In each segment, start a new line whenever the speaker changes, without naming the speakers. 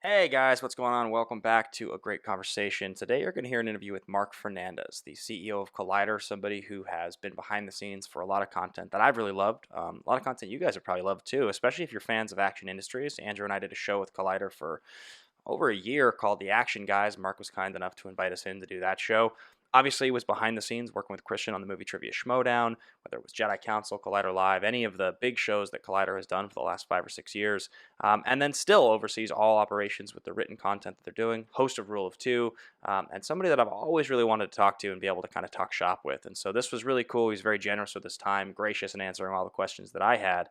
Hey guys, what's going on? Welcome back to a great conversation. Today you're going to hear an interview with Marc Fernandez, the CEO of Collider, somebody who has been behind the scenes for a lot of content that I've really loved. A lot of content you guys have probably loved too, especially if you're fans of action industries. Andrew and I did a show with Collider for over a year called The Action Guys. Marc was kind enough to invite us in to do that show. Obviously, he was behind the scenes working with Christian on the movie Trivia Schmodown, whether it was Jedi Council, Collider Live, any of the big shows that Collider has done for the last 5 or 6 years, and then still oversees all operations with the written content that they're doing, host of Rule of Two, and somebody that I've always really wanted to talk to and be able to kind of talk shop with. And so this was really cool. He's very generous with his time, gracious in answering all the questions that I had,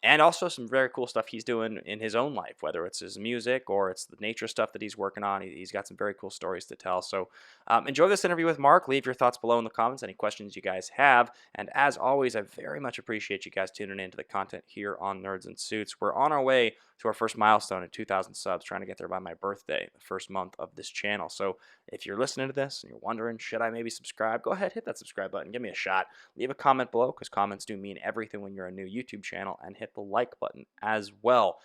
and also some very cool stuff he's doing in his own life, whether it's his music or it's the nature stuff that he's working on. He's got some very cool stories to tell. So enjoy this interview with Marc. Leave your thoughts below in the comments, any questions you guys have. And as always, I very much appreciate you guys tuning into the content here on Nerds and Suits. We're on our way to our first milestone at 2,000 subs, trying to get there by my birthday, the first month of this channel. So if you're listening to this and you're wondering, should I maybe subscribe? Go ahead, hit that subscribe button. Give me a shot. Leave a comment below, because comments do mean everything when you're a new YouTube channel, and hit the like button as well.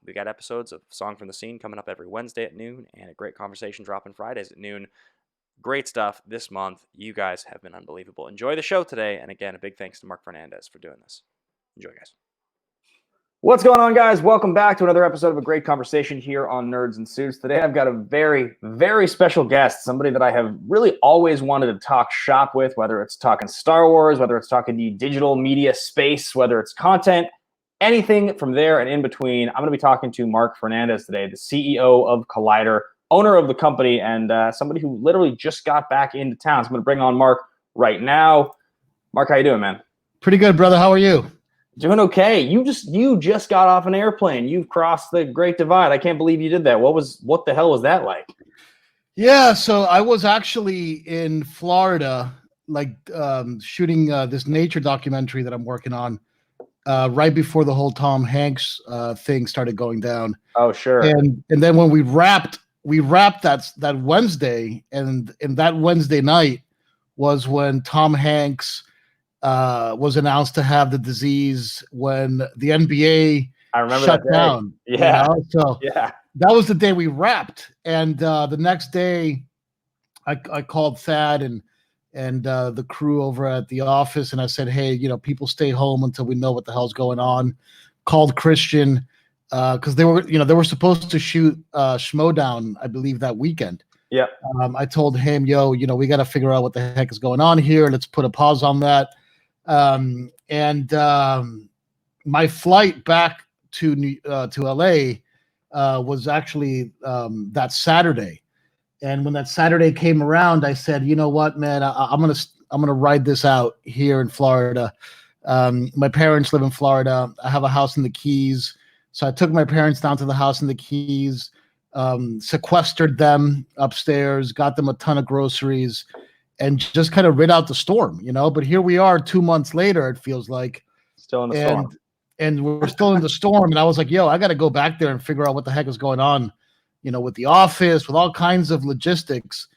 We got episodes of Song from the Scene coming up every Wednesday at noon, and a great conversation dropping Fridays at noon. Great stuff this month. You guys have been unbelievable. Enjoy the show today. And again, a big thanks to Marc Fernandez for doing this. Enjoy, guys. What's going on, guys? Welcome back to another episode of A Great Conversation here on Nerds and Suits. Today, I've got a very, very special guest, somebody that I have really always wanted to talk shop with, whether it's talking Star Wars, whether it's talking the digital media space, whether it's content, anything from there and in between. I'm going to be talking to Marc Fernandez today, the CEO of Collider, owner of the company, and somebody who literally just got back into town. So I'm going to bring on Marc right now. Marc, how you doing, man?
Pretty good, brother. How are you?
Doing okay. You just got off an airplane. You've crossed the Great Divide. I can't believe you did that. What the hell was that like?
Yeah, so I was actually in Florida, shooting this nature documentary that I'm working on right before the whole Tom Hanks thing started going down.
Oh, sure.
And then when we wrapped that Wednesday, and that Wednesday night was when Tom Hanks was announced to have the disease, when the NBA shut down.
Yeah.
So yeah, that was the day we wrapped. And the next day, I called Thad and the crew over at the office, and I said, hey, people stay home until we know what the hell's going on. Called Christian because they were supposed to shoot Schmodown, I believe, that weekend.
Yeah.
I told him, we got to figure out what the heck is going on here. Let's put a pause on that. My flight back to LA was actually that Saturday. And when that Saturday came around, I said, you know what, man, I'm gonna ride this out here in Florida. My parents live in Florida. I have a house in the Keys. So I took my parents down to the house in the Keys, sequestered them upstairs, got them a ton of groceries, and just kind of rid out the storm, But here we are 2 months later, it feels like.
Still in the storm.
And we're still in the storm. And I was like, I got to go back there and figure out what the heck is going on, with the office, with all kinds of logistics.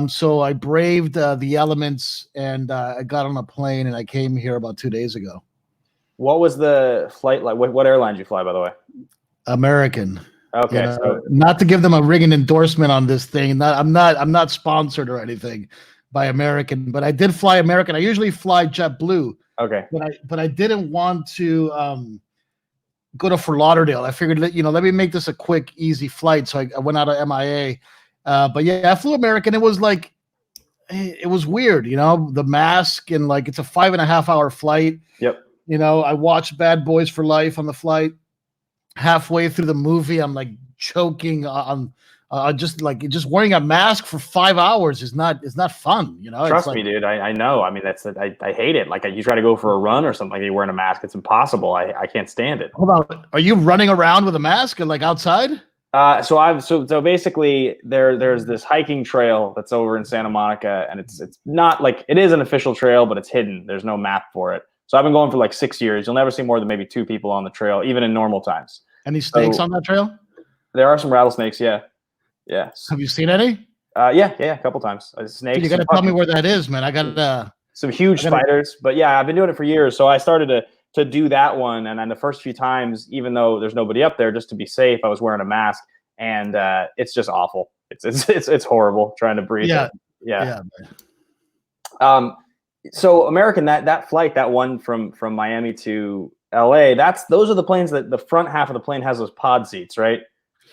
So I braved the elements, and I got on a plane, and I came here about 2 days ago.
What was the flight like? What airline did you fly, by the way?
American.
Okay. So
not to give them a ringing endorsement on this thing. I'm not sponsored or anything by American, but I did fly American. I usually fly JetBlue.
Okay.
But I didn't want to go to Fort Lauderdale. I figured that, let me make this a quick, easy flight. So I went out of MIA. But yeah, I flew American. It was weird, the mask, and it's a 5.5 hour flight.
Yep.
I watched Bad Boys for Life on the flight. Halfway through the movie, I'm choking on just wearing a mask for 5 hours is not fun.
Trust me, dude. I know. I mean, I hate it. Like, you try to go for a run or something, you're wearing a mask. It's impossible. I can't stand it.
Hold on. Are you running around with a mask and outside?
So basically there's this hiking trail that's over in Santa Monica, and it's not it is an official trail, but it's hidden. There's no map for it. So I've been going for 6 years. You'll never see more than maybe 2 people on the trail, even in normal times.
Any snakes on that trail?
There are some rattlesnakes. Yeah. Yeah.
Have you seen any?
Yeah, a couple times. Snakes.
You got to tell me where that is, man. I got
some huge spiders, but yeah, I've been doing it for years. So I started to to do that one. And then the first few times, even though there's nobody up there, just to be safe, I was wearing a mask, and it's just awful. It's horrible trying to breathe
Yeah,
it. Yeah.
yeah.
Um, so American, that flight, that one from Miami to LA, those are the planes that the front half of the plane has those pod seats, right?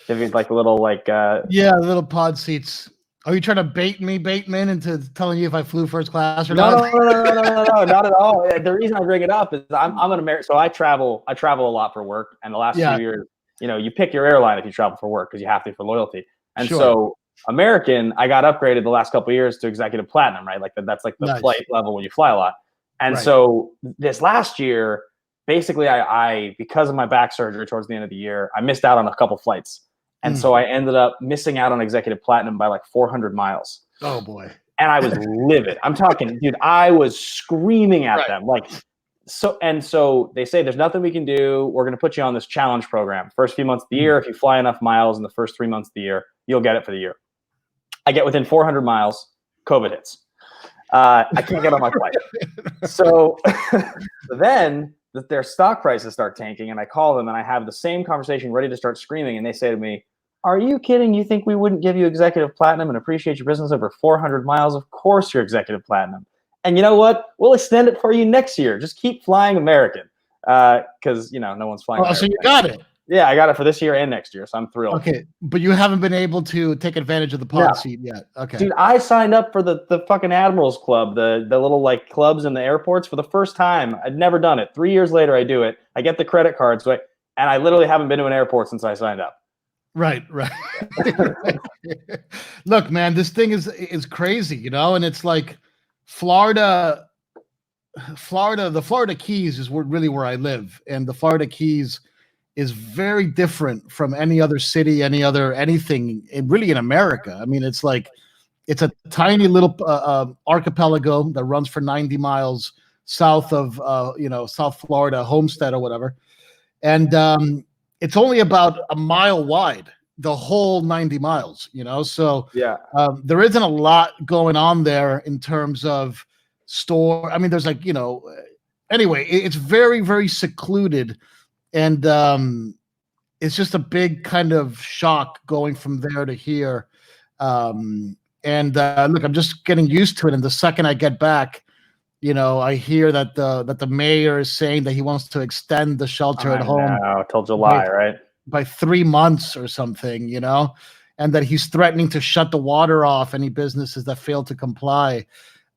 If it's like a little like
Yeah, little pod seats. Are you trying to bait me in into telling you if I flew first class or
no,
not?
no, no, no, no, no, no, not at all. The reason I bring it up is I'm an American, so I travel a lot for work, and the last few
Yeah,
years, you pick your airline if you travel for work because you have to for loyalty. And
sure.
so American, I got upgraded the last couple of years to executive platinum, right? Like that's like the
Nice.
flight level when you fly a lot. And
Right.
so this last year, basically, I because of my back surgery towards the end of the year, I missed out on a couple flights, and
Mm.
so I ended up missing out on executive platinum by like 400 miles.
Oh boy.
And I was livid. I'm talking, dude, I was screaming at
Right.
them. Like, so they say there's nothing we can do. We're going to put you on this challenge program. First few months of the year, if you fly enough miles in the first 3 months of the year, you'll get it for the year. I get within 400 miles, COVID hits. I can't get on my flight. So then their stock prices start tanking, and I call them and I have the same conversation ready to start screaming. And they say to me, "Are you kidding? You think we wouldn't give you executive platinum and appreciate your business over 400 miles? Of course you're executive platinum. And you know what? We'll extend it for you next year. Just keep flying American." Because, no one's flying
Oh,
on
so you
airplanes.
got it.
Yeah, I got it for this year and next year, so I'm thrilled.
Okay, but you haven't been able to take advantage of the
No.
pod seat yet. Okay.
Dude, I signed up for the fucking Admirals Club, the little like clubs in the airports for the first time. I'd never done it. 3 years later, I do it. I get the credit cards, and I literally haven't been to an airport since I signed up.
Right. Look, man, this thing is crazy, and it's like Florida, the Florida Keys is really where I live, and the Florida Keys is very different from any other city, anything really in America. I mean, it's a tiny little archipelago that runs for 90 miles south of South Florida, Homestead or whatever, and it's only about a mile wide, the whole 90 miles. So
Yeah.
there isn't a lot going on there in terms of store. I mean, there's anyway, it's very, very secluded, and it's just a big kind of shock going from there to here. And look, I'm just getting used to it. And the second I get back, I hear that the mayor is saying that he wants to extend the shelter at home
Till July, right?
by 3 months or something, and that he's threatening to shut the water off any businesses that fail to comply.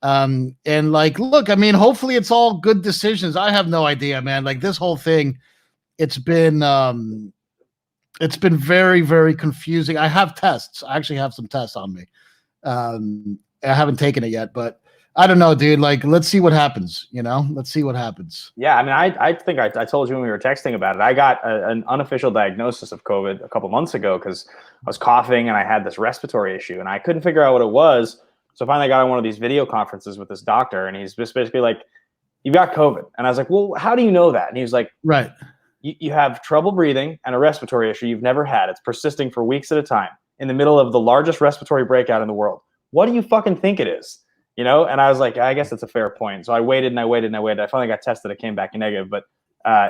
And look, I mean, hopefully it's all good decisions. I have no idea, man. Like this whole thing, it's been very, very confusing. I have tests. I actually have some tests on me. I haven't taken it yet, but I don't know, dude. Like, let's see what happens. Let's see what happens.
Yeah, I mean, I think I told you when we were texting about it. I got an unofficial diagnosis of COVID a couple months ago because I was coughing and I had this respiratory issue and I couldn't figure out what it was. So finally, I got on one of these video conferences with this doctor, and he's just basically like, "You've got COVID," and I was like, "Well, how do you know that?" And he was like,
Right.
You have trouble breathing and a respiratory issue you've never had. It's persisting for weeks at a time in the middle of the largest respiratory breakout in the world. What do you fucking think it is?" And I was like, I guess it's a fair point. So I waited and I waited and I waited. I finally got tested. It came back negative, but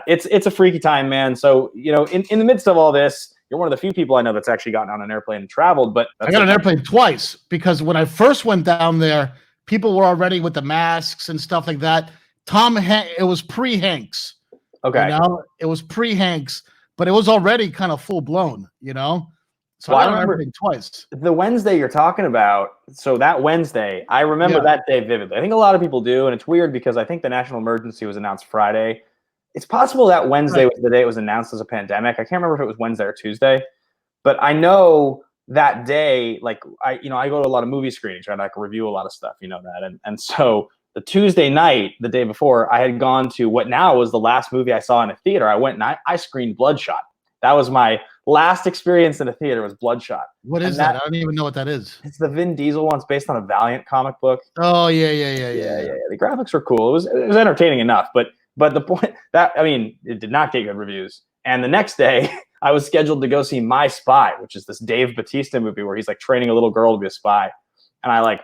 it's a freaky time, man. So, in the midst of all this, you're one of the few people I know that's actually gotten on an airplane and traveled, but
I got an airplane twice because when I first went down there, people were already with the masks and stuff like that. It was pre-Hanks.
Okay.
It was pre-Hanks, but it was already kind of full blown, So
Well,
I remember everything twice.
The Wednesday you're talking about, so that Wednesday, I remember that day vividly. I think a lot of people do, and it's weird because I think the national emergency was announced Friday. It's possible that Wednesday was the day it was announced as a pandemic. I can't remember if it was Wednesday or Tuesday, but I know that day, like I go to a lot of movie screenings, right? I can review a lot of stuff, that, and so the Tuesday night, the day before, I had gone to what now was the last movie I saw in a theater. I went and I screened Bloodshot. That was my last experience in a theater, was Bloodshot.
What is that? I don't even know what that is.
It's the Vin Diesel one. It's based on a Valiant comic book.
Oh yeah.
The graphics were cool. It was entertaining enough, but the point that, I mean, it did not get good reviews. And the next day, I was scheduled to go see My Spy, which is this Dave Bautista movie where he's like training a little girl to be a spy. And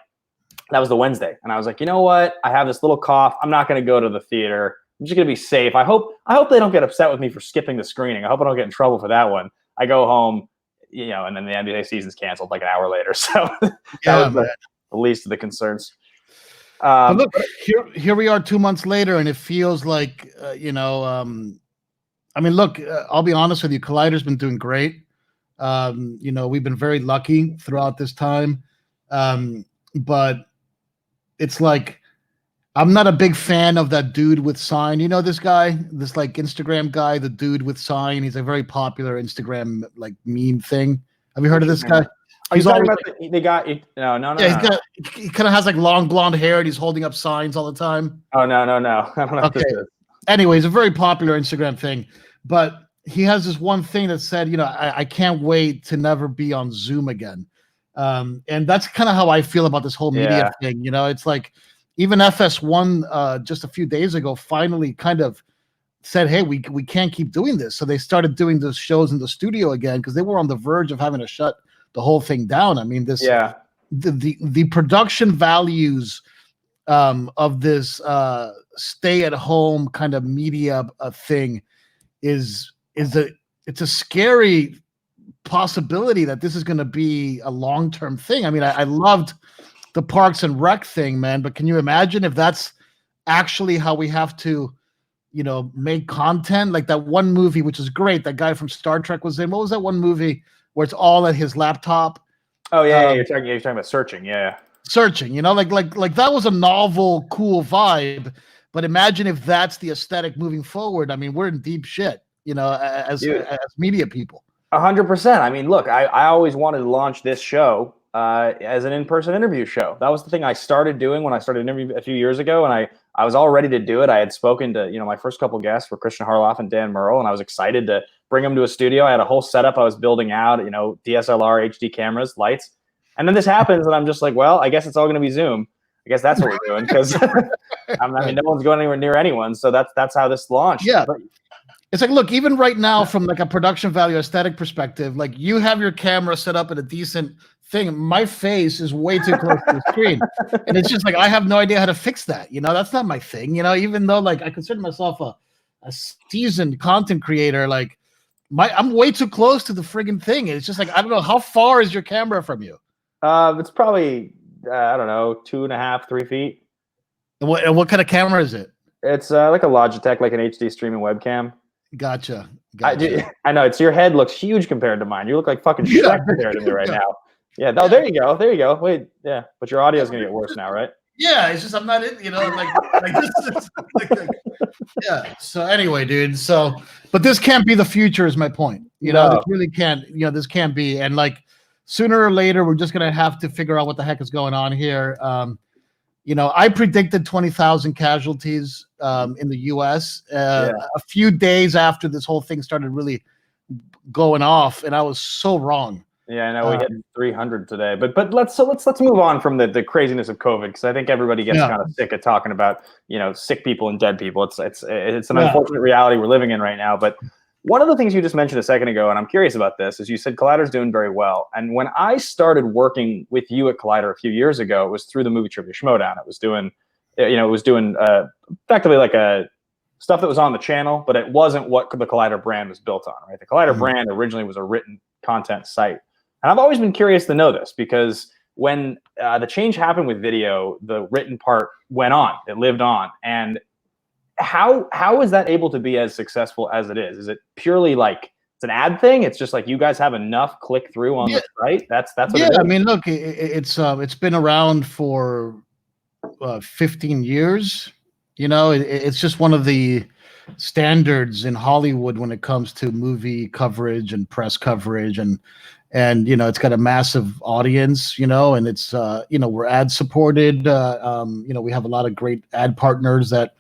that was the Wednesday. And I was like, you know what? I have this little cough. I'm not going to go to the theater.
I'm just gonna be safe. I hope they don't get upset with me for skipping the screening. I hope I don't get in trouble for that one. I go home, and then the NBA season's canceled like an hour later. So that
Yeah,
was
man.
the least of the concerns.
But look,
But
here we are 2 months later, and it feels like I mean, look, I'll be honest with you, Collider's been doing great. We've been very lucky throughout this time, but it's like I'm not a big fan of that dude with sign. You know this guy, this like Instagram guy, the dude with sign. He's a very popular Instagram like meme thing. Have you heard of this guy?
Are you
He's
talking
always
about
like,
they got no no no
yeah,
no?
he kind of has like long blonde hair and he's holding up signs all the time.
Oh no no no! I don't know what
Okay.
this is.
Anyways, a very popular Instagram thing, but he has this one thing that said, I can't wait to never be on Zoom again. And that's kind of how I feel about this whole media thing. It's like even FS1 just a few days ago finally kind of said, hey, we can't keep doing this. So they started doing those shows in the studio again because they were on the verge of having to shut the whole thing down. I mean, the production values of this stay at home kind of media thing it's a scary possibility that this is going to be a long-term thing. I mean, I loved the Parks and Rec thing, man, but can you imagine if that's actually how we have to make content? Like that one movie which is great, that guy from Star Trek was in. What was that one movie where it's all at his laptop?
Oh yeah, you're talking about Searching.
Searching, like that was a novel, cool vibe. But imagine if that's the aesthetic moving forward. I mean, we're in deep shit, as media people.
100%. I mean, look, I always wanted to launch this show as an in-person interview show. That was the thing I started doing when I started interviewing a few years ago, and I was all ready to do it. I had spoken to my first couple guests were Christian Harloff and Dan Murrell, and I was excited to bring them to a studio. I had a whole setup I was building out, DSLR, HD cameras, lights. And then this happens, and I'm just like, well, I guess it's all going to be Zoom. I guess that's what we're doing because I mean, no one's going anywhere near anyone. So that's how this launched.
Yeah. It's like, look, even right now, from like a production value aesthetic perspective, like you have your camera set up at a decent thing. My face is way too close to the screen. And it's just like, I have no idea how to fix that. That's not my thing. Even though like I consider myself a seasoned content creator, like I'm way too close to the friggin' thing. It's just like, I don't know, how far is your camera from you?
It's probably, I don't know, 2.5, 3 feet.
And what kind of camera is it?
It's like a Logitech, like an HD streaming webcam.
Gotcha.
I know. Your head looks huge compared to mine. You look like fucking Shrek compared to me right now. Yeah. Oh, there you go. There you go. Wait. Yeah. But your audio is going to get worse now, right?
Yeah. It's just, I'm not in, yeah. So anyway, dude. But this can't be the future is my point. This really can't, this can't be. And like sooner or later, we're just going to have to figure out what the heck is going on here. I predicted 20,000 casualties in the U.S. A few days after this whole thing started really going off, and I was so wrong.
Yeah, I know we hit 300 today, but let's move on from the craziness of COVID because I think everybody gets kind of sick of talking about sick people and dead people. It's an unfortunate reality we're living in right now, but. One of the things you just mentioned a second ago, and I'm curious about this, is you said Collider's doing very well. And when I started working with you at Collider a few years ago, it was through the movie Trivia Schmodown. It was doing, effectively like a stuff that was on the channel, but it wasn't what the Collider brand was built on, right? The Collider brand originally was a written content site. And I've always been curious to know this because when the change happened with video, the written part went on, it lived on. And how is that able to be as successful as it is? Is it purely like it's an ad thing? It's just like you guys have enough click through on the site. That's what it is.
I mean, look, it's been around for 15 years. It's just one of the standards in Hollywood when it comes to movie coverage and press coverage, and it's got a massive audience. And it's we're ad supported. We have a lot of great ad partners that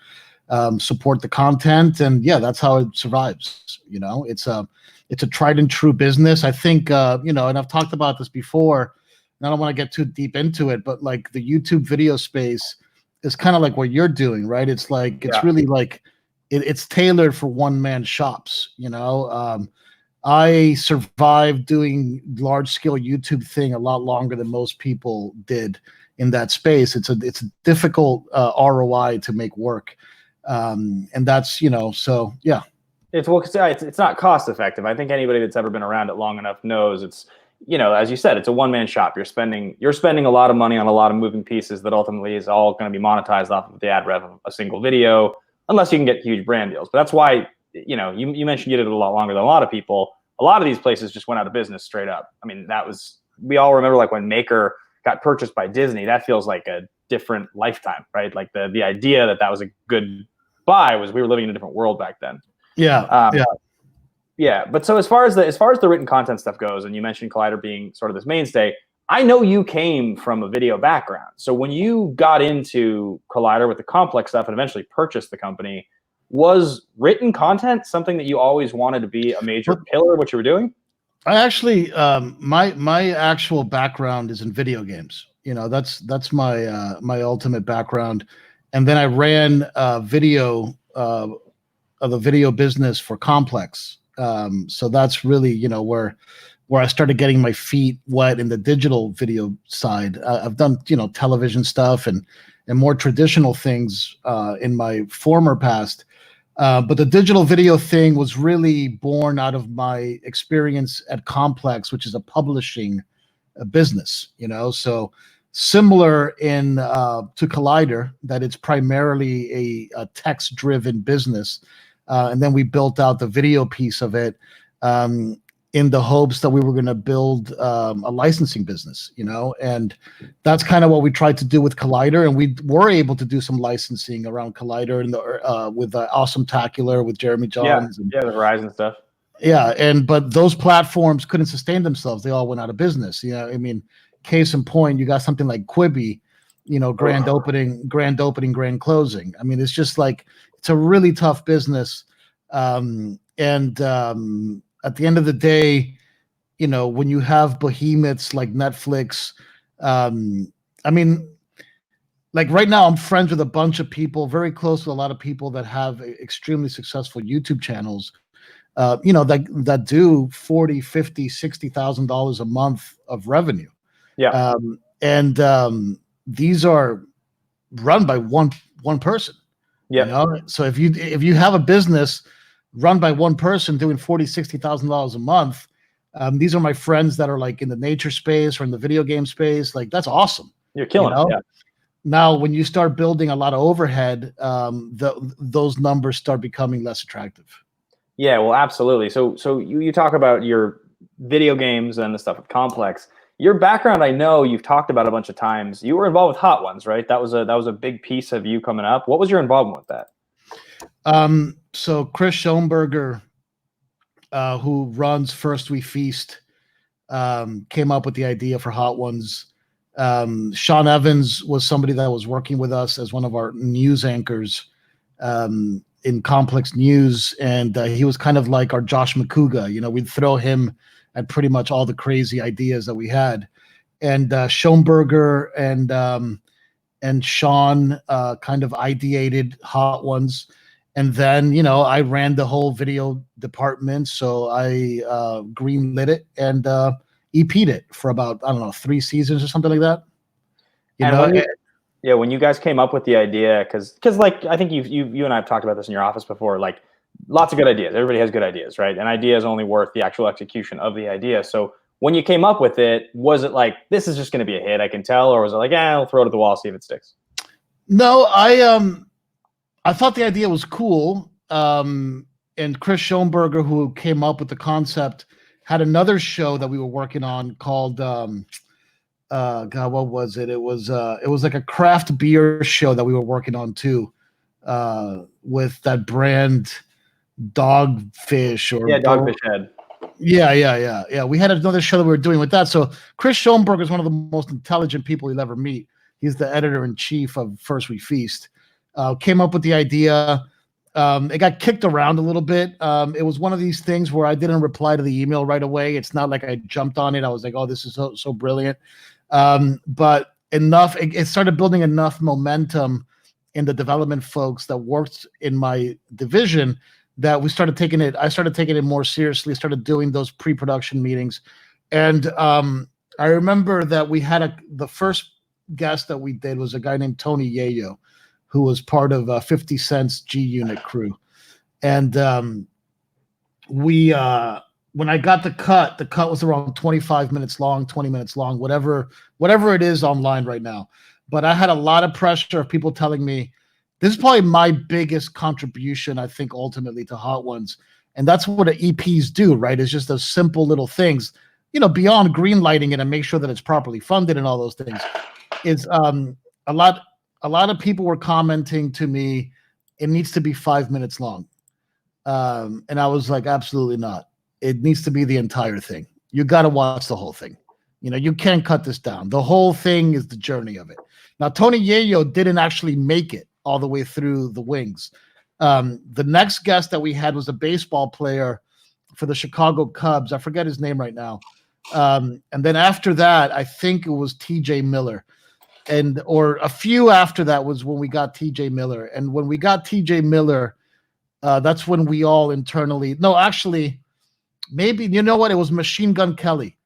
support the content, and that's how it survives. It's a tried and true business. I think and I've talked about this before, and I don't want to get too deep into it, but like the YouTube video space is kind of like what you're doing, right? It's like it's really like it's tailored for one-man shops. I survived doing large-scale YouTube thing a lot longer than most people did in that space. It's a difficult ROI to make work. And that's, so yeah.
It's not cost effective. I think anybody that's ever been around it long enough knows it's, as you said, it's a one-man shop. You're spending a lot of money on a lot of moving pieces that ultimately is all going to be monetized off of the ad rev of a single video, unless you can get huge brand deals. But that's why, you mentioned you did it a lot longer than a lot of people. A lot of these places just went out of business straight up. I mean, we all remember like when Maker got purchased by Disney. That feels like a different lifetime, right? Like the idea that was a good buy was we were living in a different world back then.
Yeah.
Yeah. But so as far as the written content stuff goes, and you mentioned Collider being sort of this mainstay, I know you came from a video background. So when you got into Collider with the complex stuff and eventually purchased the company, was written content something that you always wanted to be a major pillar of what you were doing?
I actually, my actual background is in video games. That's my ultimate background. And then I ran the video business for Complex. So that's really, where I started getting my feet wet in the digital video side. I've done, television stuff and more traditional things in my former past. But the digital video thing was really born out of my experience at Complex, which is a publishing business, so similar to Collider, that it's primarily a text-driven business. And then we built out the video piece of it in the hopes that we were going to build a licensing business, and that's kind of what we tried to do with Collider. And we were able to do some licensing around Collider and with Awesome Tacular with Jeremy Johns.
The Verizon stuff.
Yeah, but those platforms couldn't sustain themselves. They all went out of business. I mean, case in point, you got something like Quibi, grand opening, grand closing. I mean, it's just like, it's a really tough business. At the end of the day, when you have behemoths like Netflix, I mean, like right now, I'm friends with a bunch of people, very close to a lot of people that have extremely successful YouTube channels, that do $40,000, $50,000, $60,000 a month of revenue.
Yeah.
These are run by one person.
Yeah.
So if you have a business run by one person doing $40,000, $60,000 a month, these are my friends that are like in the nature space or in the video game space. Like, that's awesome.
You're killing it. Yeah.
Now, when you start building a lot of overhead, those numbers start becoming less attractive.
Yeah, well, absolutely. So you talk about your video games and the stuff with Complex. Your background, I know you've talked about a bunch of times. You were involved with Hot Ones, right? That was a big piece of you coming up. What was your involvement with that?
So Chris Schoenberger, who runs First We Feast, came up with the idea for Hot Ones. Sean Evans was somebody that was working with us as one of our news anchors in Complex News, and he was kind of like our Josh McCouga. We'd throw him at pretty much all the crazy ideas that we had. And Schoenberger and Sean kind of ideated Hot Ones. And then, I ran the whole video department. So I greenlit it and EP'd it for about, 3 seasons or something like that.
When you guys came up with the idea, because like, I think you and I have talked about this in your office before, like, lots of good ideas. Everybody has good ideas, right? And idea is only worth the actual execution of the idea. So when you came up with it, was it like, this is just going to be a hit, I can tell? Or was it like, I'll throw it at the wall, see if it sticks?
No, I thought the idea was cool. And Chris Schoenberger, who came up with the concept, had another show that we were working on called, God, what was it? It was like a craft beer show that we were working on too, with that brand Dogfish or
Dogfish Head.
Yeah. We had another show that we were doing with that. So Chris Schoenberger is one of the most intelligent people you'll ever meet. He's the editor-in-chief of First We Feast. Came up with the idea. It got kicked around a little bit. It was one of these things where I didn't reply to the email right away. It's not like I jumped on it. I was like, oh, this is so brilliant. But it started building enough momentum in the development folks that worked in my division that I started taking it more seriously, started doing those pre-production meetings. And I remember that we had the first guest that we did was a guy named Tony Yayo, who was part of 50 Cent's G Unit crew. And when I got the cut was around 25 minutes long, 20 minutes long, whatever it is online right now. But I had a lot of pressure of people telling me this is probably my biggest contribution, I think, ultimately to Hot Ones. And that's what EPs do, right? It's just those simple little things, beyond green lighting it and make sure that it's properly funded and all those things. Is a lot of people were commenting to me, it needs to be 5 minutes long. And I was like, absolutely not. It needs to be the entire thing. You got to watch the whole thing. You can't cut this down. The whole thing is the journey of it. Now, Tony Yayo didn't actually make it all the way through the wings. The next guest that we had was a baseball player for the Chicago Cubs. I forget his name right now. And then after that, I think it was TJ Miller. Or a few after that was when we got TJ Miller. And when we got TJ Miller, that's when we all internally, no, actually, maybe, you know what? It was Machine Gun Kelly.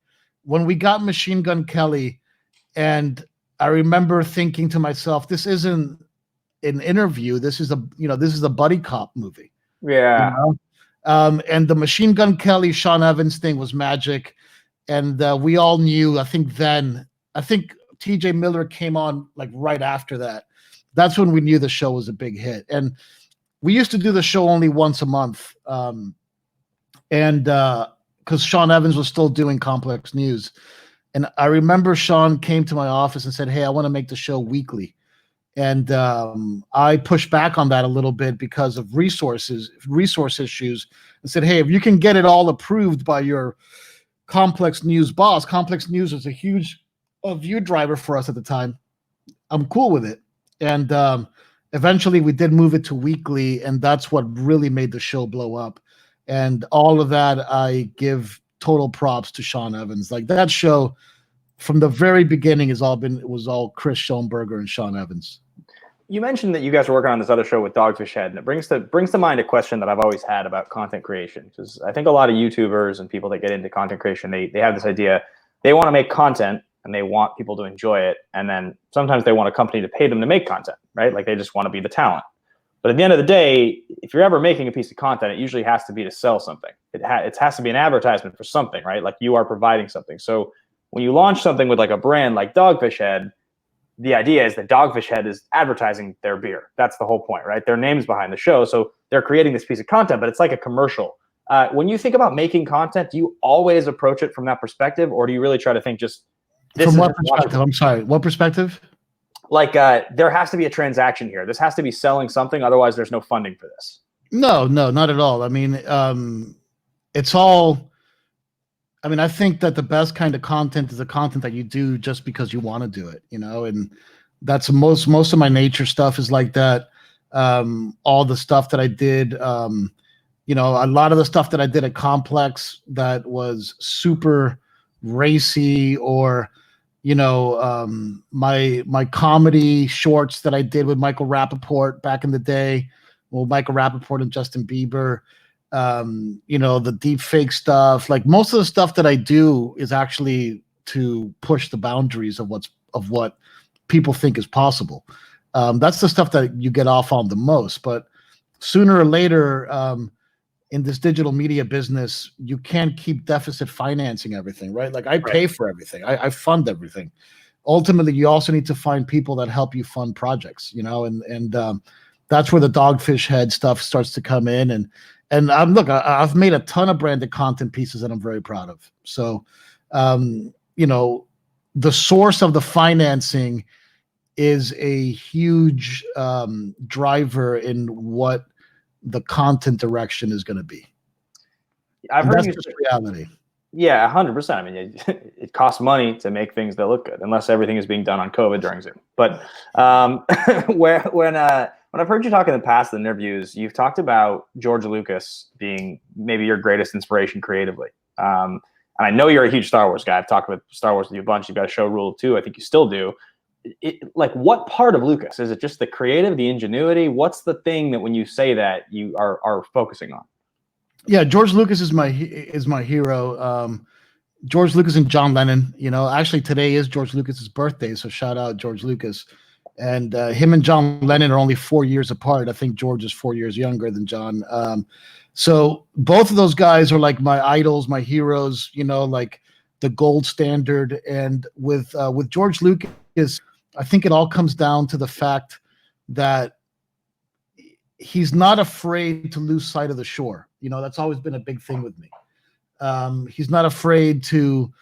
When we got Machine Gun Kelly, and I remember thinking to myself, this isn't an interview. This is a buddy cop movie.
Yeah.
And the Machine Gun Kelly, Sean Evans thing was magic. And we all knew, I think TJ Miller came on like right after that. That's when we knew the show was a big hit. And we used to do the show only once a month. And because Sean Evans was still doing Complex News. And I remember Sean came to my office and said, hey, I want to make the show weekly. And I pushed back on that a little bit because of resource issues, and said, hey, if you can get it all approved by your Complex News boss, Complex News was a huge view driver for us at the time, I'm cool with it. And eventually we did move it to weekly, and that's what really made the show blow up. And all of that, I give total props to Sean Evans. Like, that show from the very beginning it was all Chris Schoenberger and Sean Evans.
You mentioned that you guys are working on this other show with Dogfish Head, and it brings to mind a question that I've always had about content creation. Because I think a lot of YouTubers and people that get into content creation, they have this idea, they want to make content and they want people to enjoy it, and then sometimes they want a company to pay them to make content, right? Like, they just want to be the talent. But at the end of the day, if you're ever making a piece of content, it usually has to be to sell something. It has to be an advertisement for something, right? Like, you are providing something. So when you launch something with like a brand like Dogfish Head, the idea is that Dogfish Head is advertising their beer. That's the whole point, right? Their name's behind the show. So they're creating this piece of content, but it's like a commercial. When you think about making content, do you always approach it from that perspective, or do you really try to think just this?
From what perspective? I'm sorry, what perspective?
Like, there has to be a transaction here. This has to be selling something. Otherwise, there's no funding for this.
No, not at all. I mean, it's all. I mean, I think that the best kind of content is the content that you do just because you want to do it, and that's most of my nature stuff is like that. All the stuff that I did, a lot of the stuff that I did at Complex that was super racy, or, my comedy shorts that I did with Michael Rappaport back in the day. Well, Michael Rappaport and Justin Bieber. The deep fake stuff, like most of the stuff that I do is actually to push the boundaries of what people think is possible. That's the stuff that you get off on the most, but sooner or later, in this digital media business, you can't keep deficit financing everything, right? Like, I pay for everything. I fund everything. Ultimately, you also need to find people that help you fund projects, and that's where the Dogfish Head stuff starts to come in. And I've made a ton of branded content pieces that I'm very proud of. So, the source of the financing is a huge driver in what the content direction is going to be.
I've heard
that's
you
just reality.
Yeah, 100%. I mean, it costs money to make things that look good, unless everything is being done on COVID during Zoom. But when I've heard you talk in the past in interviews, you've talked about George Lucas being maybe your greatest inspiration creatively. And I know you're a huge Star Wars guy. I've talked about Star Wars with you a bunch. You've got a show Rule of Two. I think you still do. Like, what part of Lucas? Is it just the creative, the ingenuity? What's the thing that when you say that you are focusing on?
Yeah, George Lucas is my hero. George Lucas and John Lennon. Actually today is George Lucas's birthday, so shout out George Lucas. And him and John Lennon are only 4 years apart. I think George is 4 years younger than John. So both of those guys are like my idols, my heroes, like the gold standard. And with George Lucas, I think it all comes down to the fact that he's not afraid to lose sight of the shore. That's always been a big thing with me. He's not afraid to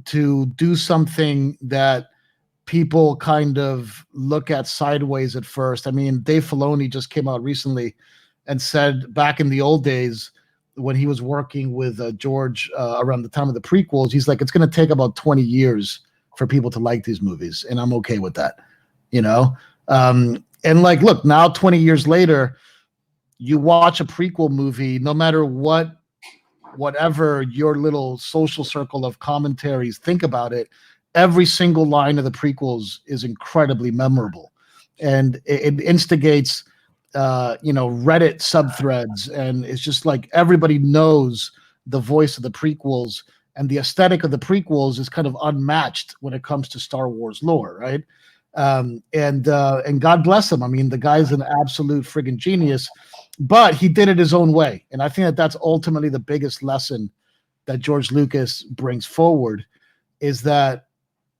do something that people kind of look at sideways at first. I mean, Dave Filoni just came out recently and said back in the old days when he was working with George around the time of the prequels, he's like, it's going to take about 20 years for people to like these movies, and I'm okay with that, and like, look, now 20 years later, you watch a prequel movie, no matter whatever your little social circle of commentaries think about it, every single line of the prequels is incredibly memorable, and it instigates Reddit subthreads, and it's just like everybody knows the voice of the prequels, and the aesthetic of the prequels is kind of unmatched when it comes to Star Wars lore, right? And God bless him. I mean, the guy's an absolute friggin' genius, but he did it his own way, and I think that that's ultimately the biggest lesson that George Lucas brings forward, is that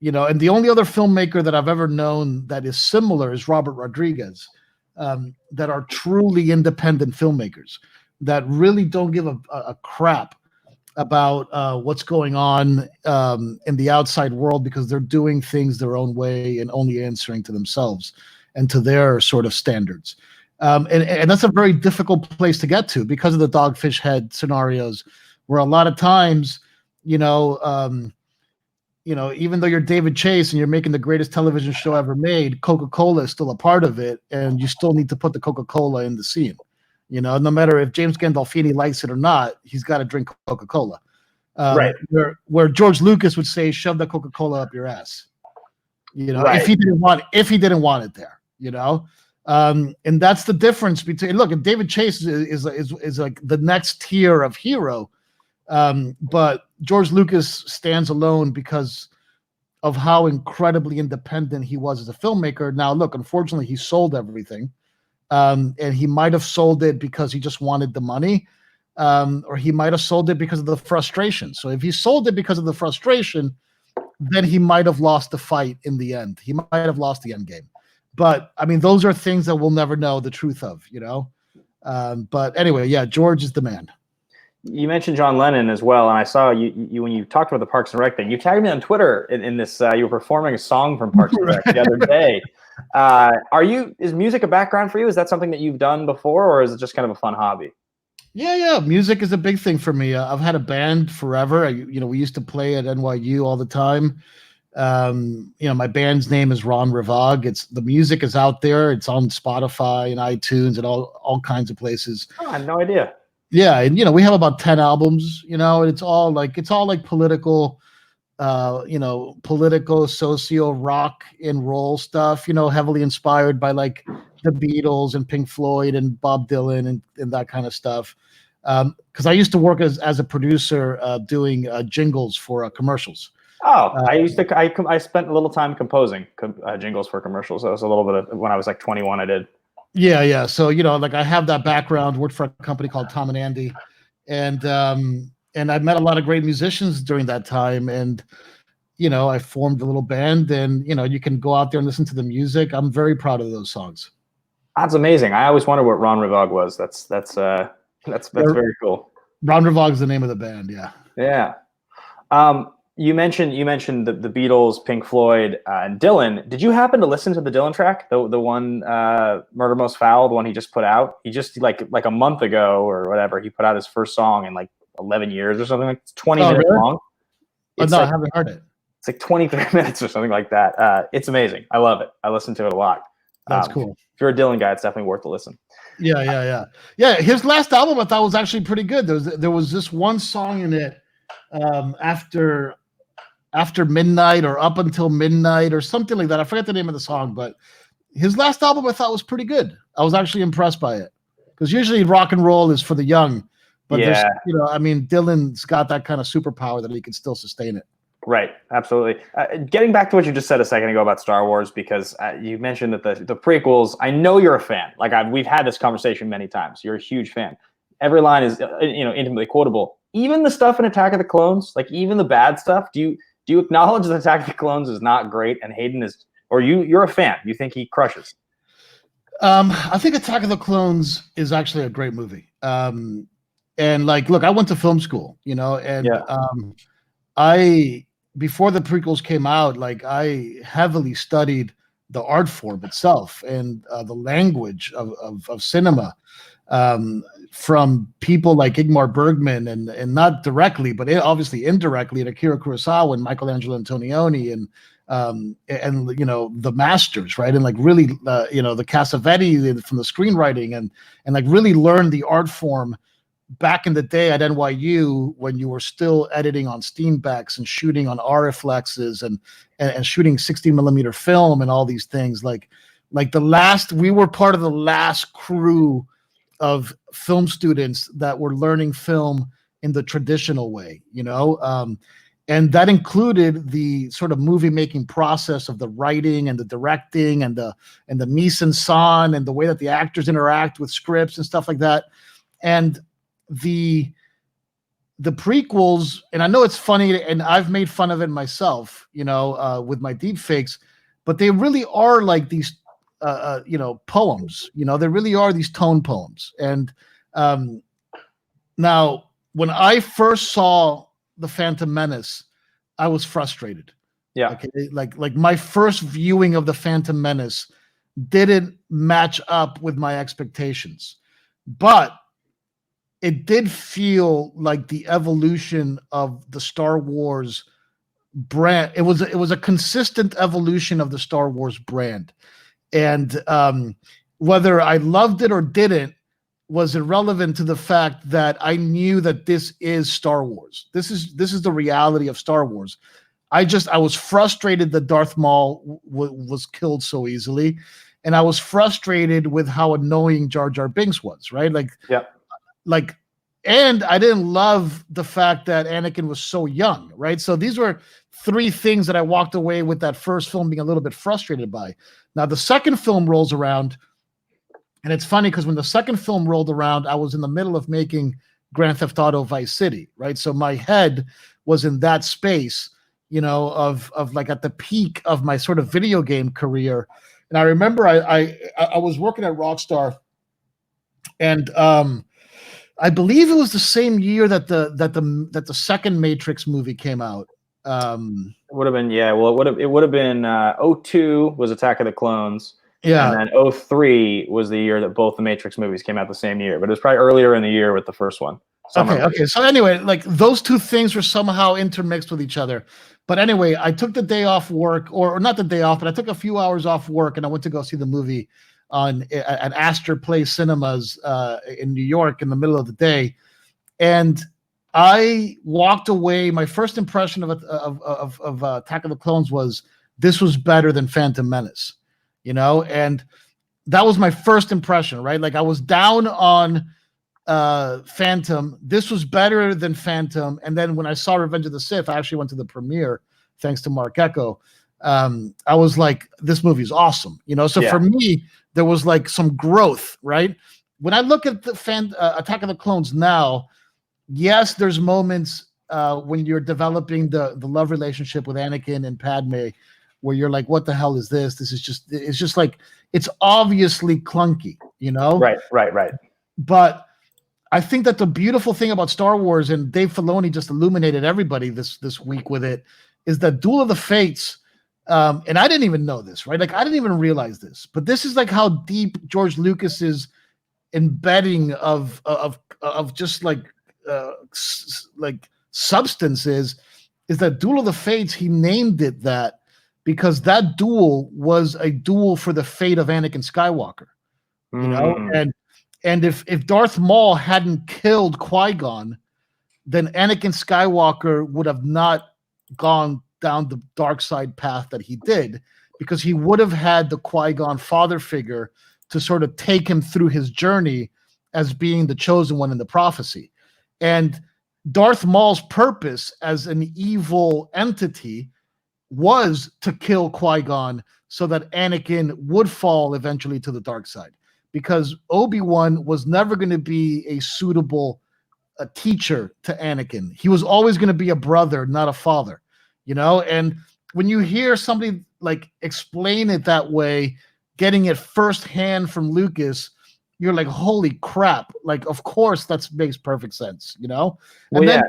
and the only other filmmaker that I've ever known that is similar is Robert Rodriguez, that are truly independent filmmakers that really don't give a crap about what's going on in the outside world, because they're doing things their own way and only answering to themselves and to their sort of standards. And that's a very difficult place to get to because of the dogfish head scenarios, where a lot of times, even though you're David Chase and you're making the greatest television show ever made, Coca-Cola is still a part of it, and you still need to put the Coca-Cola in the scene. No matter if James Gandolfini likes it or not, he's got to drink Coca-Cola.
Right.
Where George Lucas would say, "Shove the Coca-Cola up your ass,"
Right.
if he didn't want it there, and that's the difference between. Look, David Chase is like the next tier of hero. But George Lucas stands alone because of how incredibly independent he was as a filmmaker. Now, look, unfortunately, he sold everything, and he might have sold it because he just wanted the money, or he might have sold it because of the frustration. So if he sold it because of the frustration, then he might have lost the fight in the end. He might have lost the end game. But I mean, those are things that we'll never know the truth of, But anyway, yeah, George is the man.
You mentioned John Lennon as well, and I saw you when you talked about the Parks and Rec thing. You tagged me on Twitter in this. You were performing a song from Parks and Rec the other day. Is music a background for you? Is that something that you've done before, or is it just kind of a fun hobby?
Yeah. Music is a big thing for me. I've had a band forever. We used to play at NYU all the time. My band's name is Ron Revog. The music is out there. It's on Spotify and iTunes and all kinds of places.
Oh, I had no idea.
Yeah, and we have about 10 albums, and it's all like political, political socio rock and roll stuff, heavily inspired by like the Beatles and Pink Floyd and Bob Dylan and that kind of stuff. Because I used to work as a producer doing jingles for commercials.
Oh, I spent a little time composing jingles for commercials. That was a little bit of when I was like 21. I did.
Yeah. So, like I have that background, worked for a company called Tom and Andy, and I met a lot of great musicians during that time. And, I formed a little band, and, you can go out there and listen to the music. I'm very proud of those songs.
That's amazing. I always wondered what Ron Revog was. That's very cool.
Ron Revog is the name of the band. Yeah.
Yeah. You mentioned the Beatles, Pink Floyd, and Dylan. Did you happen to listen to the Dylan track, the one "Murder Most Foul," the one he just put out? He just like a month ago or whatever. He put out his first song in like 11 years or something. Like 20 minutes
really?
long.
No, I haven't heard it.
It's like 23 minutes or something like that. It's amazing. I love it. I listen to it a lot.
That's cool.
If you're a Dylan guy, it's definitely worth a listen.
Yeah. His last album I thought was actually pretty good. There was this one song in it, after midnight or up until midnight or something like that. I forget the name of the song, but his last album I thought was pretty good. I was actually impressed by it, because usually rock and roll is for the young, but Dylan's got that kind of superpower that he can still sustain it.
Right, absolutely. Getting back to what you just said a second ago about Star Wars, because you mentioned that the prequels. I know you're a fan. Like we've had this conversation many times. You're a huge fan. Every line is intimately quotable. Even the stuff in Attack of the Clones, like even the bad stuff. Do you acknowledge that Attack of the Clones is not great and Hayden is, or you're a fan? You think he crushes?
I think Attack of the Clones is actually a great movie. And like, look, I went to film school, and
Yeah.
I before the prequels came out, like I heavily studied the art form itself and the language of cinema, um, from people like Ingmar Bergman and not directly, but obviously indirectly, to Akira Kurosawa and Michelangelo Antonioni and the masters, right? And like really, the Cassavetes from the screenwriting and like really learn the art form back in the day at NYU when you were still editing on Steenbecks and shooting on Arriflexes and shooting 60 millimeter film and all these things. Like we were part of the last crew of film students that were learning film in the traditional way, and that included the sort of movie making process of the writing and the directing and the mise en scène and the way that the actors interact with scripts and stuff like that. And the prequels, and I know it's funny, and I've made fun of it myself, with my deep fakes, but they really are like these, poems. They really are these tone poems. And now, when I first saw The Phantom Menace, I was frustrated.
Yeah.
Okay, like my first viewing of The Phantom Menace didn't match up with my expectations, but it did feel like the evolution of the Star Wars brand. It was a consistent evolution of the Star Wars brand, and whether I loved it or didn't was irrelevant to the fact that I knew that this is Star Wars. This is the reality of Star Wars. I was frustrated that Darth Maul was killed so easily, and I was frustrated with how annoying Jar Jar Binks was. Right,
Yeah.
and I didn't love the fact that Anakin was so young, right? So these were three things that I walked away with that first film being a little bit frustrated by. Now, the second film rolls around, and it's funny because when the second film rolled around, I was in the middle of making Grand Theft Auto Vice City, right? So my head was in that space, of like at the peak of my sort of video game career. And I remember I was working at Rockstar, and I believe it was the same year that the second Matrix movie came out.
It would have been, yeah. Well, it would have been 02 was Attack of the Clones.
Yeah.
And then 03 was the year that both the Matrix movies came out the same year, but it was probably earlier in the year with the first one.
Okay. So anyway, like those two things were somehow intermixed with each other. But anyway, I took the day off work, or not the day off, but I took a few hours off work, and I went to go see the movie at Astor Place Cinemas in New York in the middle of the day. And I walked away. My first impression of Attack of the Clones was this was better than Phantom Menace, and that was my first impression, right? Like I was down on Phantom. This was better than Phantom. And then when I saw Revenge of the Sith, I actually went to the premiere thanks to Mark Echo. I was like, this movie's awesome, So for me, there was like some growth, right? When I look at the Attack of the Clones now, yes, there's moments when you're developing the love relationship with Anakin and Padme where you're like, what the hell is this? It's just like, it's obviously clunky,
Right.
But I think that the beautiful thing about Star Wars, and Dave Filoni just illuminated everybody this week with it, is that Duel of the Fates, and I didn't even know this, right? Like I didn't even realize this, but this is like how deep George Lucas's embedding of just like substance is that Duel of the Fates, he named it that because that duel was a duel for the fate of Anakin Skywalker, and if Darth Maul hadn't killed Qui-Gon, then Anakin Skywalker would have not gone down the dark side path that he did, because he would have had the Qui-Gon father figure to sort of take him through his journey as being the chosen one in the prophecy. And Darth Maul's purpose as an evil entity was to kill Qui-Gon so that Anakin would fall eventually to the dark side, because Obi-Wan was never going to be a suitable teacher to Anakin. He was always going to be a brother, not a father, and when you hear somebody like explain it that way, getting it firsthand from Lucas, you're like, holy crap, like of course that makes perfect sense.
Well,
And then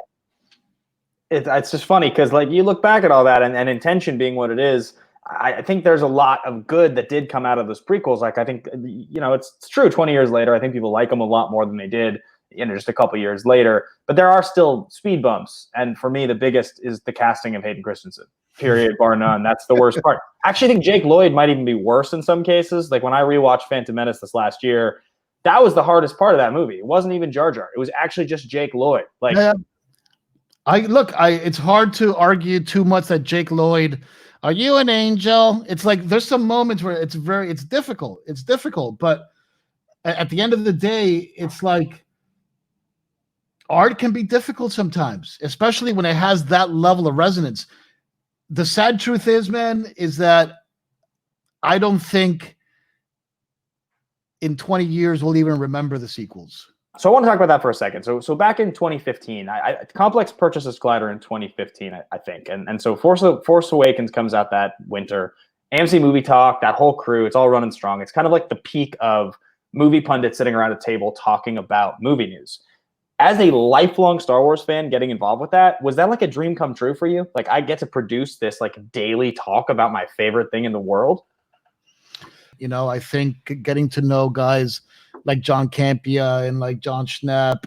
it's just funny because like you look back at all that and intention being what it is, I think there's a lot of good that did come out of those prequels. Like I think it's true. 20 years later, I think people like them a lot more than they did just a couple years later. But there are still speed bumps, and for me, the biggest is the casting of Hayden Christensen. Period, bar none. That's the worst part. I actually think Jake Lloyd might even be worse in some cases. Like when I rewatched Phantom Menace this last year, that was the hardest part of that movie. It wasn't even Jar Jar. It was actually just Jake Lloyd. Like.
Yeah. It's hard to argue too much that Jake Lloyd, are you an angel? It's like there's some moments where it's difficult. It's difficult, but at the end of the day, it's like art can be difficult sometimes, especially when it has that level of resonance. The sad truth is, man, is that I don't think in 20 years we'll even remember the sequels.
So I want to talk about that for a second. So back in 2015, Complex purchases Collider in 2015, I think. And so Force Awakens comes out that winter. AMC Movie Talk, that whole crew, it's all running strong. It's kind of like the peak of movie pundits sitting around a table talking about movie news. As a lifelong Star Wars fan getting involved with that, was that like a dream come true for you? Like I get to produce this like daily talk about my favorite thing in the world?
I think getting to know guys like John Campia and like John Schnapp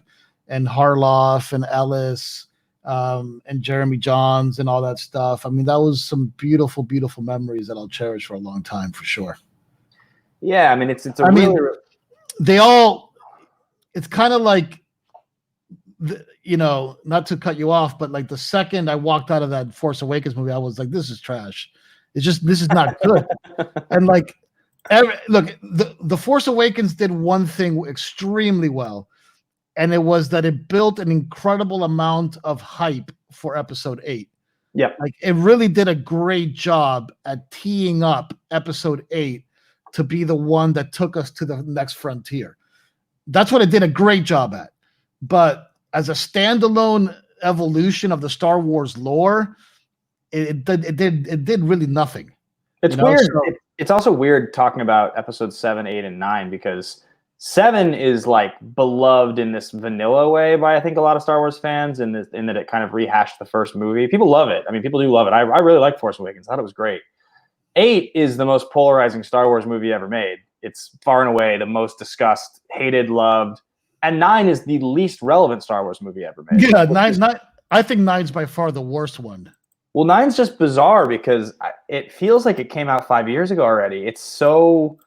and Harloff and Ellis and Jeremy Johns and all that stuff. I mean, that was some beautiful, beautiful memories that I'll cherish for a long time, for sure.
Yeah, I mean, it's
kind of like, not to cut you off, but like the second I walked out of that Force Awakens movie, I was like, this is trash. This is not good. And like, look, the Force Awakens did one thing extremely well, and it was that it built an incredible amount of hype for Episode 8.
Yeah,
like it really did a great job at teeing up Episode 8 to be the one that took us to the next frontier. That's what it did a great job at. But as a standalone evolution of the Star Wars lore, it did really nothing.
It's weird. It's also weird talking about episodes 7, 8, and 9 because 7 is like beloved in this vanilla way by I think a lot of Star Wars fans, in that it kind of rehashed the first movie. People love it. I mean, people do love it. I really like Force Awakens. I thought it was great. 8 is the most polarizing Star Wars movie ever made. It's far and away the most discussed, hated, loved. And 9 is the least relevant Star Wars movie ever made.
Yeah, 9. I think 9's by far the worst one.
Well, 9's just bizarre because it feels like it came out 5 years ago already. It's so...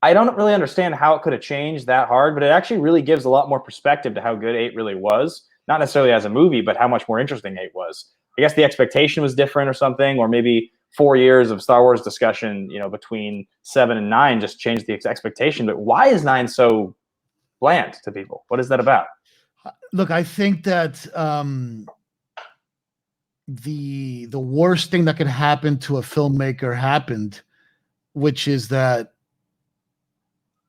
I don't really understand how it could have changed that hard, but it actually really gives a lot more perspective to how good 8 really was. Not necessarily as a movie, but how much more interesting 8 was. I guess the expectation was different or something, or maybe 4 years of Star Wars discussion, between 7 and 9 just changed the expectation. But why is 9 so bland to people? What is that about?
Look, I think that the worst thing that could happen to a filmmaker happened, which is that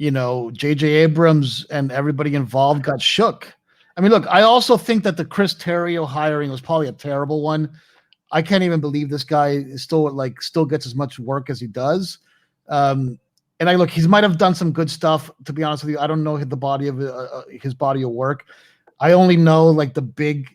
J.J. Abrams and everybody involved got shook. I mean, look, I also think that the Chris Terrio hiring was probably a terrible one. I can't even believe this guy is still gets as much work as he does. And he might have done some good stuff. To be honest with you, I don't know the body of his body of work. I only know like the big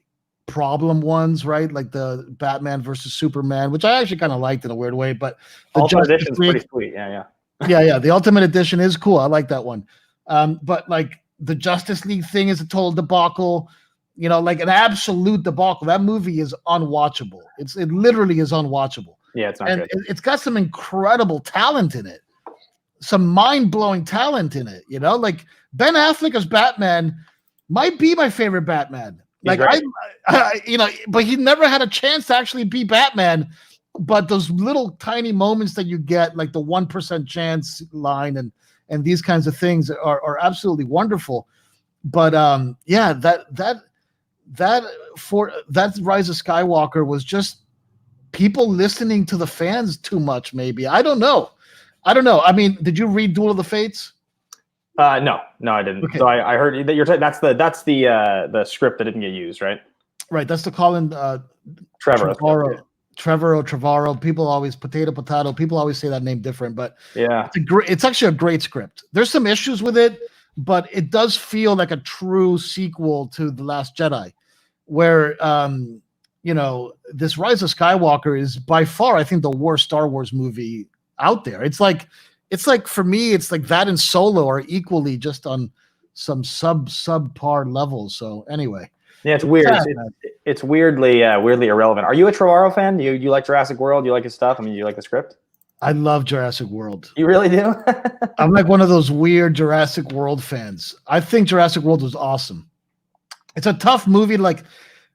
problem ones, right? Like the Batman versus Superman, which I actually kind of liked in a weird way. But the
Ultimate Edition's pretty sweet. Yeah.
Yeah. The Ultimate Edition is cool. I like that one. But like the Justice League thing is a total debacle. Like an absolute debacle. That movie is unwatchable. It literally is unwatchable.
Yeah, it's not good.
It's got some incredible talent in it. Some mind-blowing talent in it. Like Ben Affleck as Batman might be my favorite Batman. Like but he never had a chance to actually be Batman. But those little tiny moments that you get, like the 1% chance line and these kinds of things are absolutely wonderful. But that Rise of Skywalker was just people listening to the fans too much. Maybe I don't know. I mean, did you read Duel of the Fates?
No, I didn't.
Okay.
So I heard that that's the script that didn't get used, right?
Right. That's the Colin
Trevor.
Trevorrow. People always potato. People always say that name different, but
yeah,
it's actually a great script. There's some issues with it, but it does feel like a true sequel to The Last Jedi, where this Rise of Skywalker is by far, I think, the worst Star Wars movie out there. It's like for me, it's like that and Solo are equally just on some subpar levels. So anyway,
yeah, it's weird. It's weirdly irrelevant. Are you a Trevorrow fan? Do you like Jurassic World? Do you like his stuff? I mean, do you like the script?
I love Jurassic World.
You really do?
I'm like one of those weird Jurassic World fans. I think Jurassic World was awesome. It's a tough movie. Like,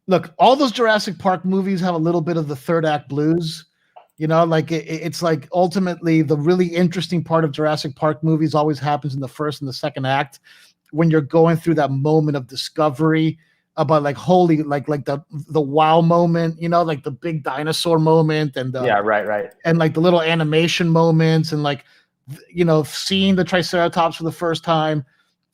look, all those Jurassic Park movies have a little bit of the third act blues. Like it's like ultimately the really interesting part of Jurassic Park movies always happens in the first and the second act when you're going through that moment of discovery about like holy, like the wow moment, like the big dinosaur moment and
yeah, right.
And like the little animation moments and like, seeing the Triceratops for the first time.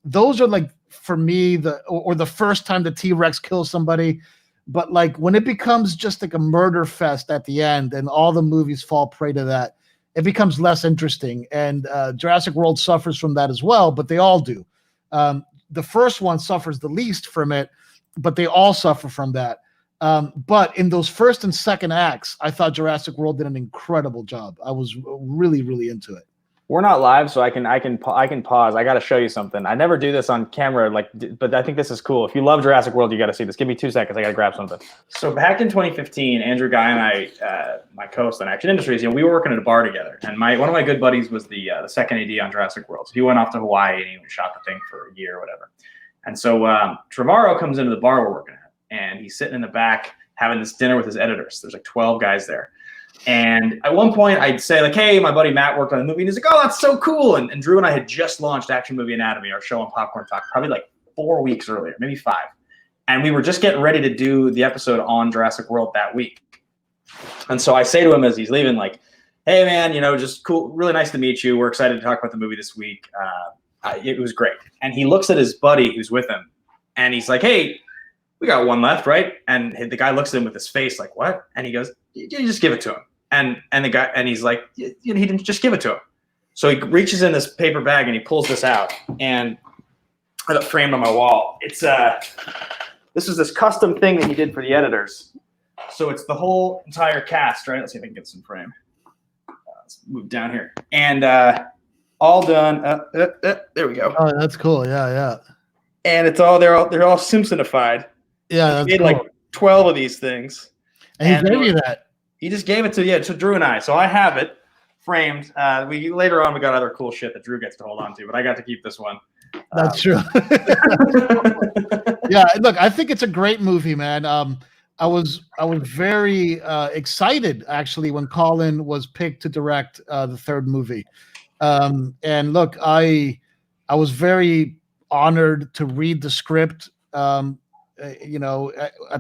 Those are like, for me, or the first time the T-Rex kills somebody. But like when it becomes just like a murder fest at the end and all the movies fall prey to that, it becomes less interesting. And Jurassic World suffers from that as well, but they all do. The first one suffers the least from it, but they all suffer from that. But in those first and second acts, I thought Jurassic World did an incredible job. I was really, really into it.
We're not live, so I can pause. I got to show you something. I never do this on camera, but I think this is cool. If you love Jurassic World, you got to see this. Give me 2 seconds. I got to grab something. So back in 2015, Andrew Guy and I, my co-host on Action Industries, we were working at a bar together, and one of my good buddies was the second AD on Jurassic World. So he went off to Hawaii and he shot the thing for a year or whatever. And so Trevorrow comes into the bar we're working at, and he's sitting in the back having this dinner with his editors. There's like 12 guys there. And at one point, I'd say, like, hey, my buddy Matt worked on the movie. And he's like, oh, that's so cool. And Drew and I had just launched Action Movie Anatomy, our show on Popcorn Talk, probably like 4 weeks earlier, maybe 5. And we were just getting ready to do the episode on Jurassic World that week. And so I say to him as he's leaving, like, hey, man, just cool. Really nice to meet you. We're excited to talk about the movie this week. It was great. And he looks at his buddy who's with him. And he's like, hey, we got one left, right? And the guy looks at him with his face like, what? And he goes, you just give it to him. And the guy, and he's like, he didn't just give it to him. So he reaches in this paper bag and he pulls this out, and I got it framed on my wall. It's this is this custom thing that he did for the editors. So it's the whole entire cast, right? Let's see if I can get this in frame. Let's move down here, and all done. There we go.
Oh, that's cool. Yeah.
And it's all they're all Simpsonified.
Yeah, that's
made
cool.
like 12 of these things.
And he gave you that.
He just gave it to Drew and I. So I have it framed. Later on we got other cool shit that Drew gets to hold on to, but I got to keep this one.
That's true. Yeah, look, I think it's a great movie, man. I was very excited actually when Colin was picked to direct the third movie. And look, I was very honored to read the script. At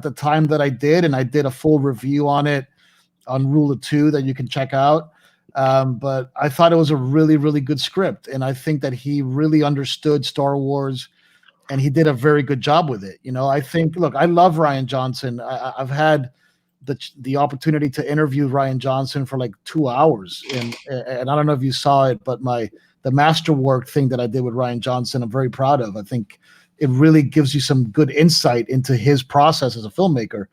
the time that I did, and I did a full review on it on Rule of Two that you can check out. But I thought it was a really, really good script. And I think that he really understood Star Wars and he did a very good job with it. I think, look, I love Rian Johnson. I've had the opportunity to interview Rian Johnson for like 2 hours. And I don't know if you saw it, but the masterwork thing that I did with Rian Johnson, I'm very proud of. I think it really gives you some good insight into his process as a filmmaker.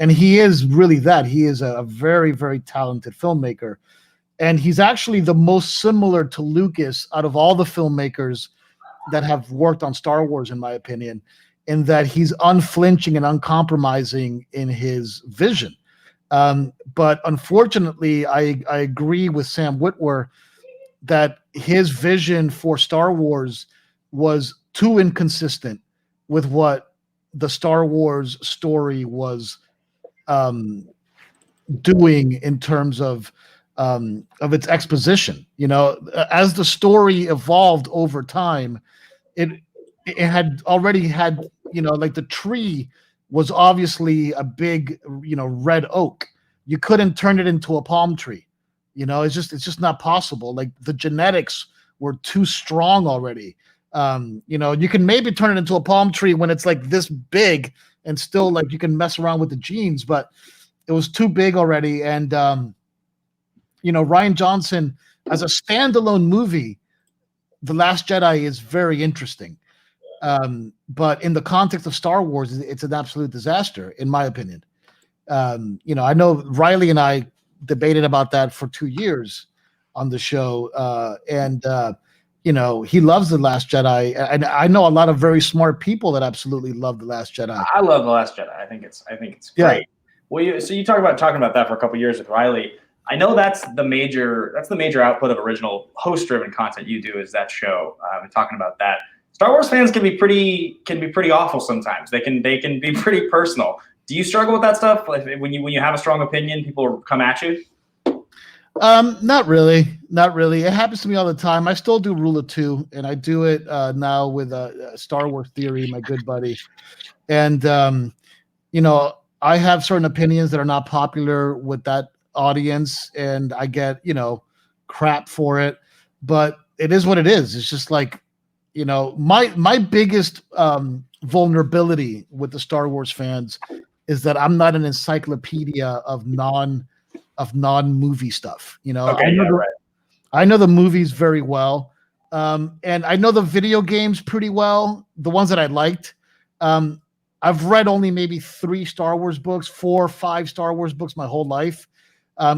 And he is really that. He is a very, very talented filmmaker. And he's actually the most similar to Lucas out of all the filmmakers that have worked on Star Wars, in my opinion, in that he's unflinching and uncompromising in his vision. But unfortunately, I agree with Sam Witwer that his vision for Star Wars was too inconsistent with what the Star Wars story was doing in terms of its exposition. As the story evolved over time, it had already had like the tree was obviously a big, red oak. You couldn't turn it into a palm tree. It's just not possible. Like the genetics were too strong already. You can maybe turn it into a palm tree when it's like this big and still like you can mess around with the genes, but it was too big already. And Ryan Johnson as a standalone movie, The Last Jedi is very interesting. But in the context of Star Wars, it's an absolute disaster, in my opinion. I know Riley and I debated about that for 2 years on the show, and he loves The Last Jedi, and I know a lot of very smart people that absolutely love The Last Jedi.
I love The Last Jedi. I think it's
Yeah.
great. Well, you talk about talking about that for a couple of years with Riley. I know that's the major output of original host driven content you do is that show. And talking about that, Star Wars fans can be pretty awful sometimes. They can be pretty personal. Do you struggle with that stuff? Like when you have a strong opinion, people come at you?
Not really. It happens to me all the time. I still do Rule of Two, and I do it now with Star Wars Theory, my good buddy. And I have certain opinions that are not popular with that audience, and I get crap for it. But it is what it is. It's just like my biggest vulnerability with the Star Wars fans is that I'm not an encyclopedia of non-movie stuff.
Okay, right.
I know the movies very well, and I know the video games pretty well. The ones that I liked. I've read only maybe 3 Star Wars books, 4 or 5 Star Wars books my whole life,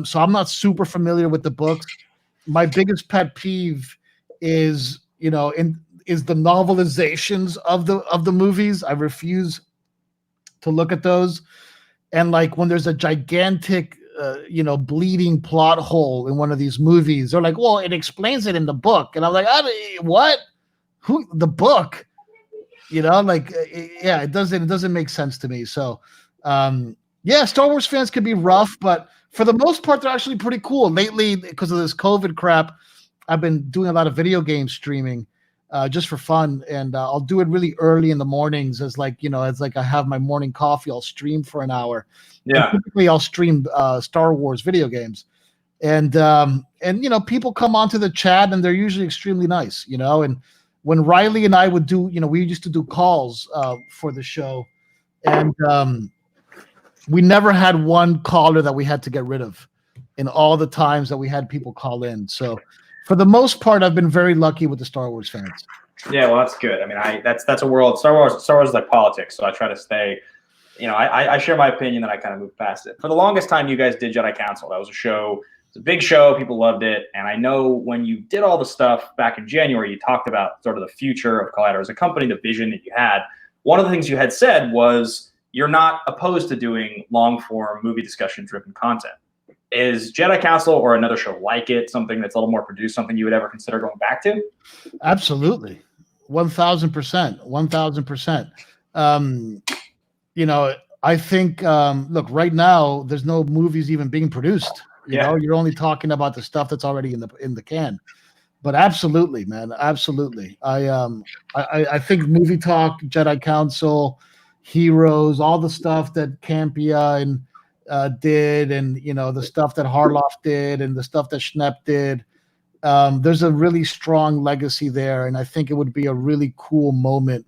so I'm not super familiar with the books. My biggest pet peeve is the novelizations of the movies. I refuse to look at those. And like when there's a gigantic bleeding plot hole in one of these movies, they're like, well, it explains it in the book. And I'm like, what? Who? The book? It doesn't make sense to me. So, Star Wars fans can be rough, but for the most part, they're actually pretty cool. Lately, because of this COVID crap, I've been doing a lot of video game streaming just for fun. And I'll do it really early in the mornings as I have my morning coffee. I'll stream for an hour.
Yeah.
And typically I'll stream Star Wars video games. And people come onto the chat and they're usually extremely nice, and when Riley and I would do, we used to do calls for the show, and we never had one caller that we had to get rid of in all the times that we had people call in. So for the most part, I've been very lucky with the Star Wars fans.
Yeah, well, that's good. I mean, that's a world. Star Wars is like politics, so I try to stay. I share my opinion, then I kind of move past it. For the longest time, you guys did Jedi Council. That was a show. It's a big show. People loved it. And I know when you did all the stuff back in January, you talked about sort of the future of Collider as a company, the vision that you had. One of the things you had said was you're not opposed to doing long-form movie discussion-driven content. Is Jedi Council or another show like it something that's a little more produced, something you would ever consider going back to?
Absolutely. 1,000%. 1,000%. I think, look, right now, there's no movies even being produced. You're only talking about the stuff that's already in the can. But absolutely, man, absolutely. I think Movie Talk, Jedi Council, Heroes, all the stuff that Campia and did, and the stuff that Harloff did, and the stuff that Schnepp did. There's a really strong legacy there, and I think it would be a really cool moment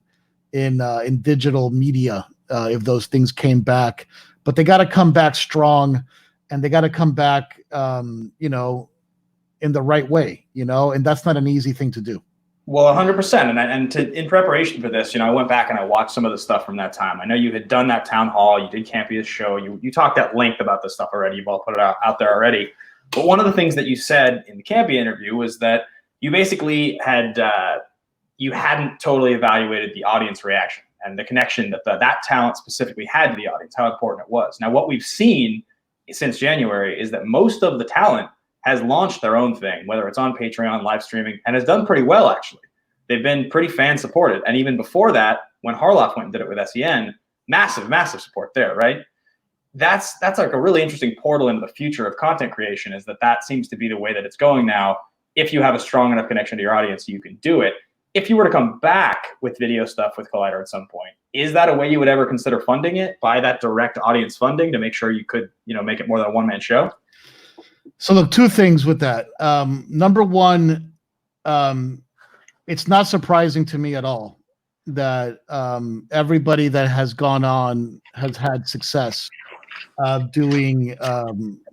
in digital media if those things came back. But they got to come back strong. And they got to come back, in the right way, and that's not an easy thing to do.
Well, 100%. And in preparation for this, I went back and I watched some of the stuff from that time. I know you had done that town hall. You did Campia's show. You talked at length about this stuff already. You've all put it out there already. But one of the things that you said in the Campia interview was that you basically you hadn't totally evaluated the audience reaction and the connection that that talent specifically had to the audience, how important it was. Now, what we've seen since January is that most of the talent has launched their own thing, whether it's on Patreon, live streaming, and has done pretty well, actually. They've been pretty fan supported. And even before that, when Harloff went and did it with SEN, massive, massive support there, right? That's like a really interesting portal into the future of content creation, is that seems to be the way that it's going now. If you have a strong enough connection to your audience, you can do it. if you were to come back with video stuff with Collider at some point, is that a way you would ever consider funding it, by that direct audience funding, to make sure you could, make it more than a one-man show?
So look, two things with that. Number one, it's not surprising to me at all that everybody that has gone on has had success doing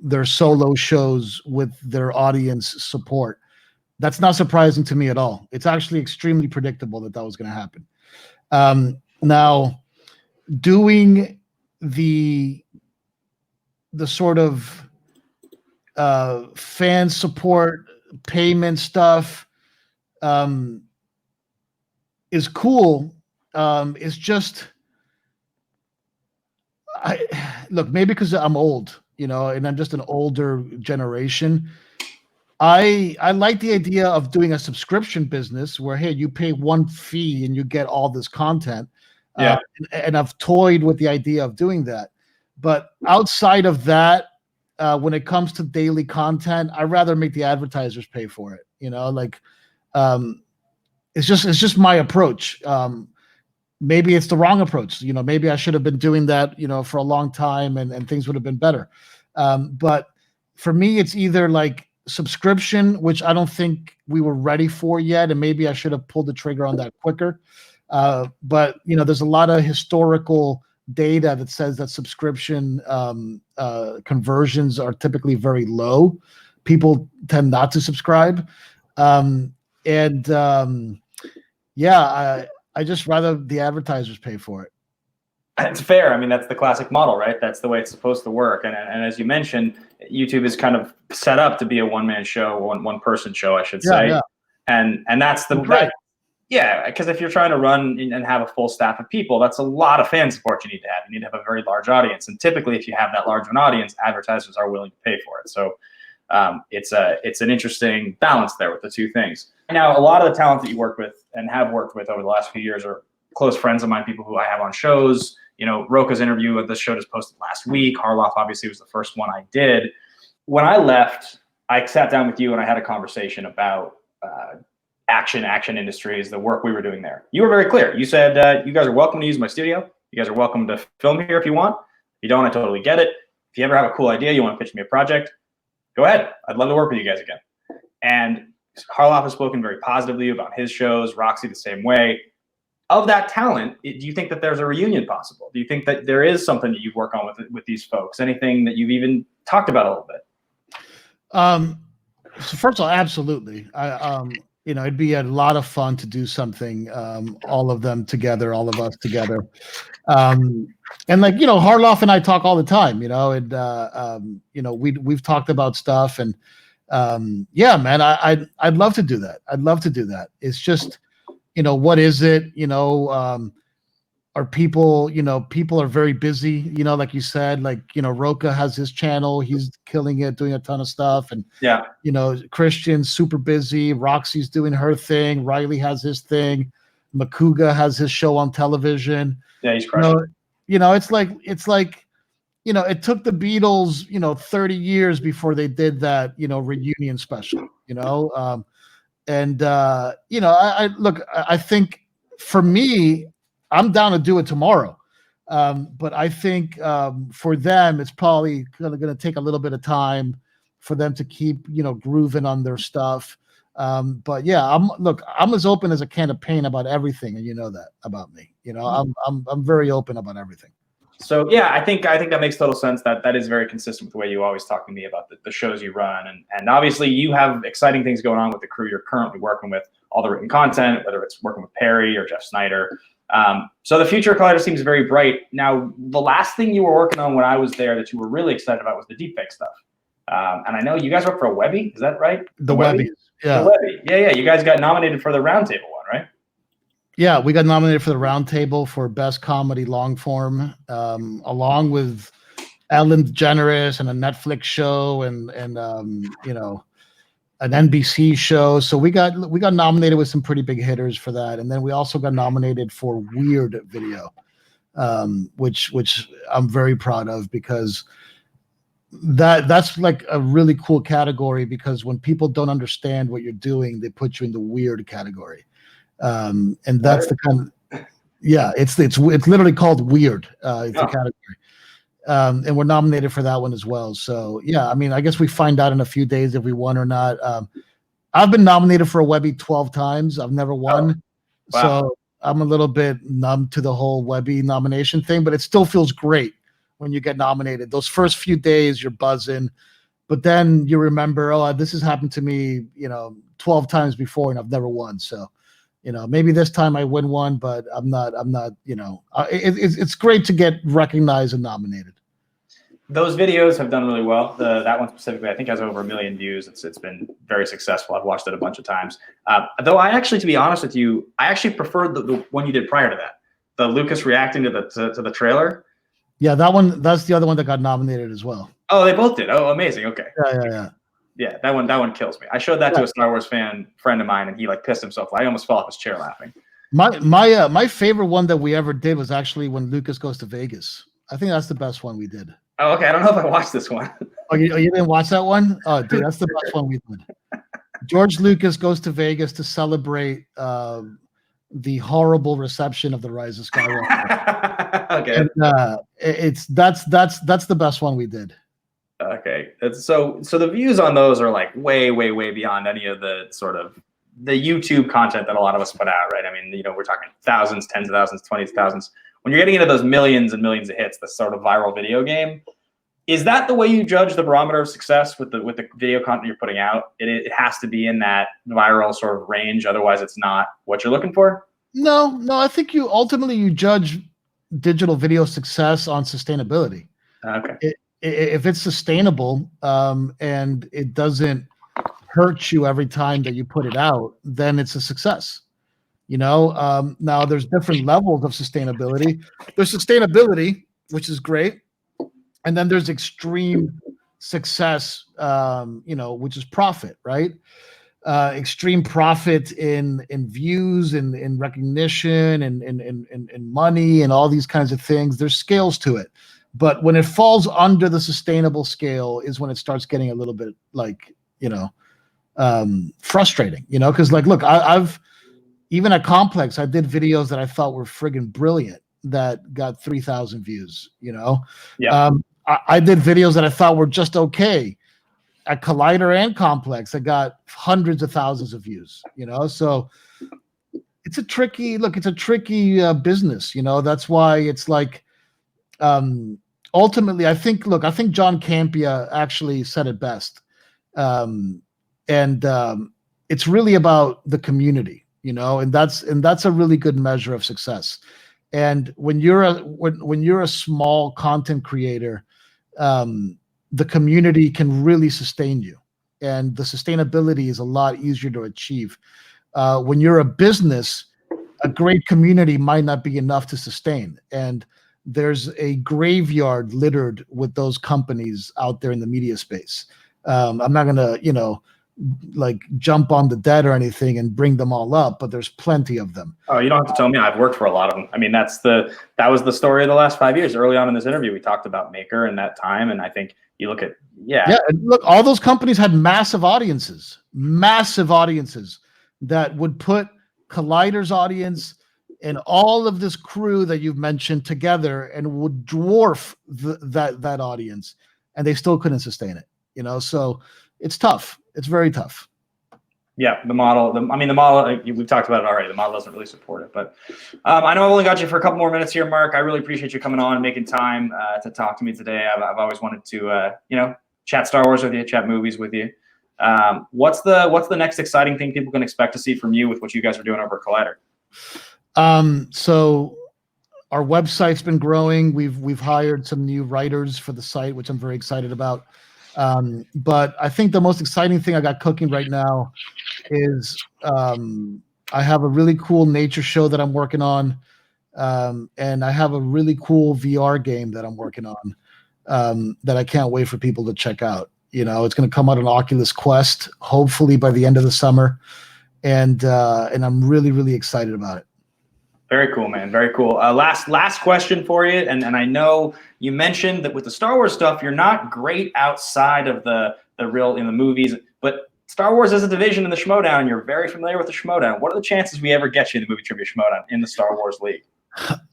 their solo shows with their audience support. That's not surprising to me at all. It's actually extremely predictable that was going to happen. Now, doing the sort of fan support payment stuff is cool. It's just, look, maybe because I'm old, and I'm just an older generation. I like the idea of doing a subscription business where, hey, you pay one fee and you get all this content.
Yeah.
And I've toyed with the idea of doing that. But outside of that, when it comes to daily content, I'd rather make the advertisers pay for it. It's just my approach. Maybe it's the wrong approach. Maybe I should have been doing that, for a long time and things would have been better. But for me, it's either like subscription, which I don't think we were ready for yet, and maybe I should have pulled the trigger on that quicker. But there's a lot of historical data that says that subscription conversions are typically very low. People tend not to subscribe, I just rather the advertisers pay for it.
It's fair. I mean, that's the classic model, right? That's the way it's supposed to work. And as you mentioned, YouTube is kind of set up to be a one-man show, one person show, I should say.
Yeah.
And that's the yeah, because if you're trying to run and have a full staff of people, that's a lot of fan support you need to have. You need to have a very large audience, and typically, if you have that large of an audience, advertisers are willing to pay for it. So it's an interesting balance there with the two things. Now, a lot of the talent that you work with and have worked with over the last few years are close friends of mine, people who I have on shows. Roka's interview of this show just posted last week. Harloff obviously was the first one I did. When I left, I sat down with you and I had a conversation about action industries, the work we were doing there. You were very clear. You said, you guys are welcome to use my studio. You guys are welcome to film here if you want. If you don't, I totally get it. If you ever have a cool idea, you want to pitch me a project, go ahead. I'd love to work with you guys again. And Harloff has spoken very positively about his shows, Roxy the same way. Of that talent, do you think that there's a reunion possible? Do you think that there is something that you work on with these folks? Anything that you've even talked about a little bit?
So first of all, absolutely. It'd be a lot of fun to do something, all of them together, all of us together. And Harloff and I talk all the time, we've talked about stuff, and yeah, man, I'd love to do that. I'd love to do that. It's just, what is it? Are people, people are very busy, like you said, Roka has his channel, he's killing it, doing a ton of stuff. And,
yeah,
Christian's super busy. Roxy's doing her thing. Riley has his thing. Makuga has his show on television.
Yeah, he's crushing.
It's like, it took the Beatles, 30 years before they did that, reunion special, I think for me, I'm down to do it tomorrow. But I think for them, it's probably going to take a little bit of time for them to keep, grooving on their stuff. But yeah, I'm as open as a can of paint about everything, and you know that about me. I'm very open about everything.
So yeah, I think that makes total sense. That is very consistent with the way you always talk to me about the shows you run, and obviously you have exciting things going on with the crew you're currently working with, all the written content, whether it's working with Perry or Jeff Snyder. So the future of Collider seems very bright. Now, the last thing you were working on when I was there that you were really excited about was the deepfake stuff. And I know you guys work for a Webby, is that right?
The Webby, yeah.
The Webby. Yeah. You guys got nominated for the Roundtable one, right?
Yeah, we got nominated for the Roundtable for Best Comedy Long Form, along with Ellen DeGeneres and a Netflix show and an NBC show. So we got nominated with some pretty big hitters for that, and then we also got nominated for Weird Video, which I'm very proud of, because that's like a really cool category, because when people don't understand what you're doing, they put you in the weird category. And that's the kind of, yeah, it's literally called Weird. It's a category. And we're nominated for that one as well. So yeah, I mean, I guess we find out in a few days if we won or not. I've been nominated for a Webby 12 times. I've never won.
Wow.
So I'm a little bit numb to the whole Webby nomination thing, but it still feels great when you get nominated. Those first few days, you're buzzing, but then you remember, oh, this has happened to me, 12 times before, and I've never won. So, maybe this time I win one, but I'm not, it's great to get recognized and nominated.
Those videos have done really well. That one specifically, I think, has over 1 million views. It's been very successful. I've watched it a bunch of times. Though I actually, to be honest with you, I actually preferred the one you did prior to that, the Lucas reacting to the trailer.
Yeah, that's the other one that got nominated as well.
Oh, they both did. Oh, amazing. Okay.
Yeah.
That one kills me. I showed that to a Star Wars friend of mine, and he pissed himself. I almost fell off his chair laughing.
My favorite one that we ever did was actually when Lucas Goes to Vegas. I think that's the best one we did.
Oh, okay. I don't know if I watched this one.
Oh, you didn't watch that one? Oh, dude, that's the best one we did. George Lucas goes to Vegas to celebrate the horrible reception of The Rise of Skywalker.
Okay.
And, that's the best one we did.
Okay. So the views on those are way, way, way beyond any of the sort of the YouTube content that a lot of us put out, right? I mean, we're talking thousands, tens of thousands, 20s of thousands. When you're getting into those millions and millions of hits, the sort of viral video game, is that the way you judge the barometer of success with the video content you're putting out? It has to be in that viral sort of range, otherwise it's not what you're looking for?
No, I think you ultimately judge digital video success on sustainability.
Okay.
If it's sustainable and it doesn't hurt you every time that you put it out, then it's a success. Now there's different levels of sustainability. There's sustainability, which is great, and then there's extreme success, which is profit, right? Extreme profit in views and in recognition and money and all these kinds of things. There's scales to it, but when it falls under the sustainable scale is when it starts getting a little bit frustrating. Because look, I've even at Complex, I did videos that I thought were friggin' brilliant that got 3,000 views.
Yeah.
I did videos that I thought were just okay at Collider and Complex. I got hundreds of thousands of views. So it's a tricky business. That's why it's ultimately, I think John Campea actually said it best, and it's really about the community. And that's a really good measure of success. And when you're a small content creator, the community can really sustain you, and the sustainability is a lot easier to achieve. When you're a business, a great community might not be enough to sustain, and there's a graveyard littered with those companies out there in the media space. I'm not gonna, jump on the dead or anything and bring them all up, but there's plenty of them.
Oh, you don't have to tell me. I've worked for a lot of them. I mean, that was the story of the last 5 years. Early on in this interview, we talked about Maker and that time, and I think you look at
and look, all those companies had massive audiences that would put Collider's audience and all of this crew that you've mentioned together and would dwarf that audience, and they still couldn't sustain it. So it's tough. It's very tough.
Yeah, the model. We've talked about it already. The model doesn't really support it, but I know I've only got you for a couple more minutes here, Mark. I really appreciate you coming on and making time to talk to me today. I've always wanted to, chat Star Wars with you, chat movies with you. What's the next exciting thing people can expect to see from you with what you guys are doing over at Collider?
So our website's been growing. We've hired some new writers for the site, which I'm very excited about. But I think the most exciting thing I got cooking right now is I have a really cool nature show that I'm working on, and I have a really cool VR game that I'm working on that I can't wait for people to check out. It's going to come out on Oculus Quest, hopefully by the end of the summer, and I'm really, really excited about it.
Very cool, man. Very cool. Last question for you, and I know you mentioned that with the Star Wars stuff, you're not great outside of the real in the movies, but Star Wars is a division in the Schmodown, and you're very familiar with the Schmodown. What are the chances we ever get you in the movie trivia Schmodown in the Star Wars League?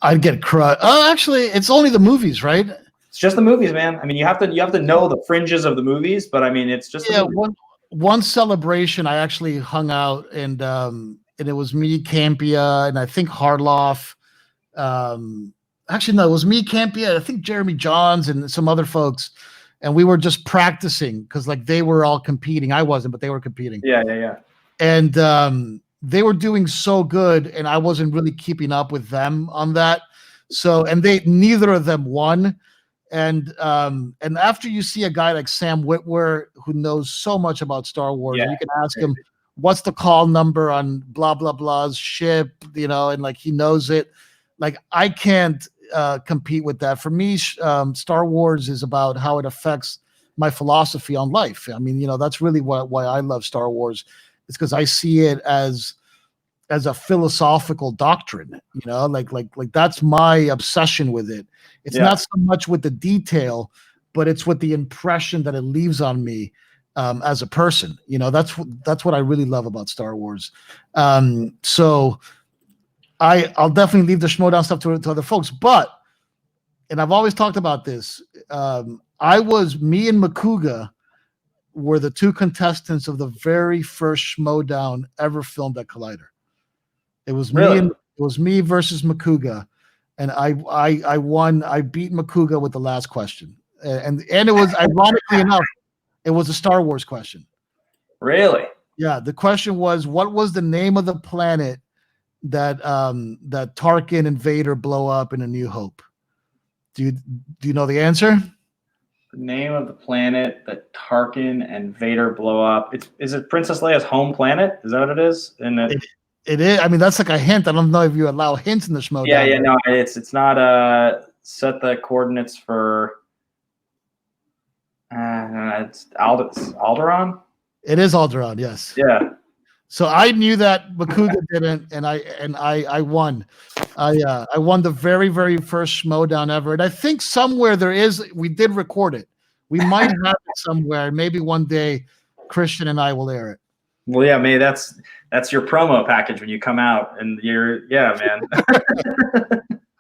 I'd get crushed. Oh, actually, it's only the movies, right?
It's just the movies, man. I mean, you have to know the fringes of the movies, but I mean, it's just
Yeah.
the movies.
One celebration, I actually hung out, and it was me, Campia, and I think Harloff. Actually, no, it was me, Campia, I think Jeremy Johns, and some other folks, and we were just practicing because like they were all competing. I wasn't, but they were competing.
Yeah.
And they were doing so good, and I wasn't really keeping up with them on that. So, and they neither of them won. And after you see a guy like Sam Witwer who knows so much about Star Wars, and you can ask him what's the call number on blah blah blah's ship, and like he knows it. Like I can't compete with that. For me, Star Wars is about how it affects my philosophy on life. I mean, that's really why I love Star Wars. It's because I see it as a philosophical doctrine, like that's my obsession with it. It's not so much with the detail, but it's with the impression that it leaves on me as a person. That's what I really love about Star Wars. So I'll definitely leave the Schmodown stuff to other folks, and I've always talked about this. Me and Makuga were the two contestants of the very first Schmodown ever filmed at Collider. It was me versus Makuga, and I won. I beat Makuga with the last question, and it was ironically enough, it was a Star Wars question.
Really?
Yeah. The question was, what was the name of the planet that Tarkin and Vader blow up in A New Hope? Do you know the answer?
The name of the planet that Tarkin and Vader blow up. Is it Princess Leia's home planet? Is that what it is?
It is. I mean, that's like a hint. I don't know if you allow hints in the Schmodown.
Yeah. No, it's not. Set the coordinates for. It's Alderaan.
It is Alderaan. Yes.
Yeah.
So I knew that Makuga didn't, and I won. I won the very, very first Schmodown ever, and I think somewhere we did record it. We might have it somewhere. Maybe one day, Christian and I will air it.
Well, yeah, maybe that's your promo package when you come out, and man.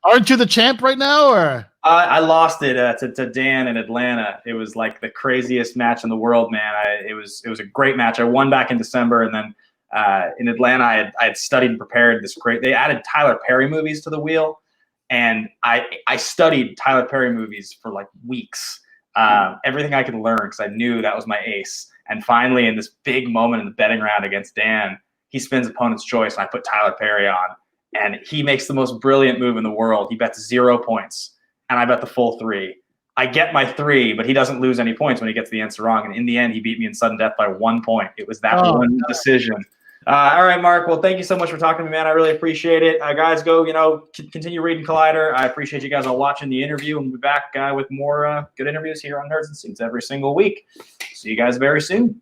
Aren't you the champ right now, or?
I lost it to Dan in Atlanta. It was like the craziest match in the world, man. It was a great match. I won back in December, and then in Atlanta, I had studied and prepared this great. They added Tyler Perry movies to the wheel, and I studied Tyler Perry movies for like weeks. Everything I could learn because I knew that was my ace. And finally, in this big moment in the betting round against Dan, he spins opponent's choice, and I put Tyler Perry on, and he makes the most brilliant move in the world. He bets 0 points, and I bet the full 3. I get my 3, but he doesn't lose any points when he gets the answer wrong. And in the end, he beat me in sudden death by 1 point. It was that one decision. All right, Mark. Well, thank you so much for talking to me, man. I really appreciate it. Guys, go, continue reading Collider. I appreciate you guys all watching the interview, and we'll be back with more good interviews here on Nerds and Seats every single week. See you guys very soon.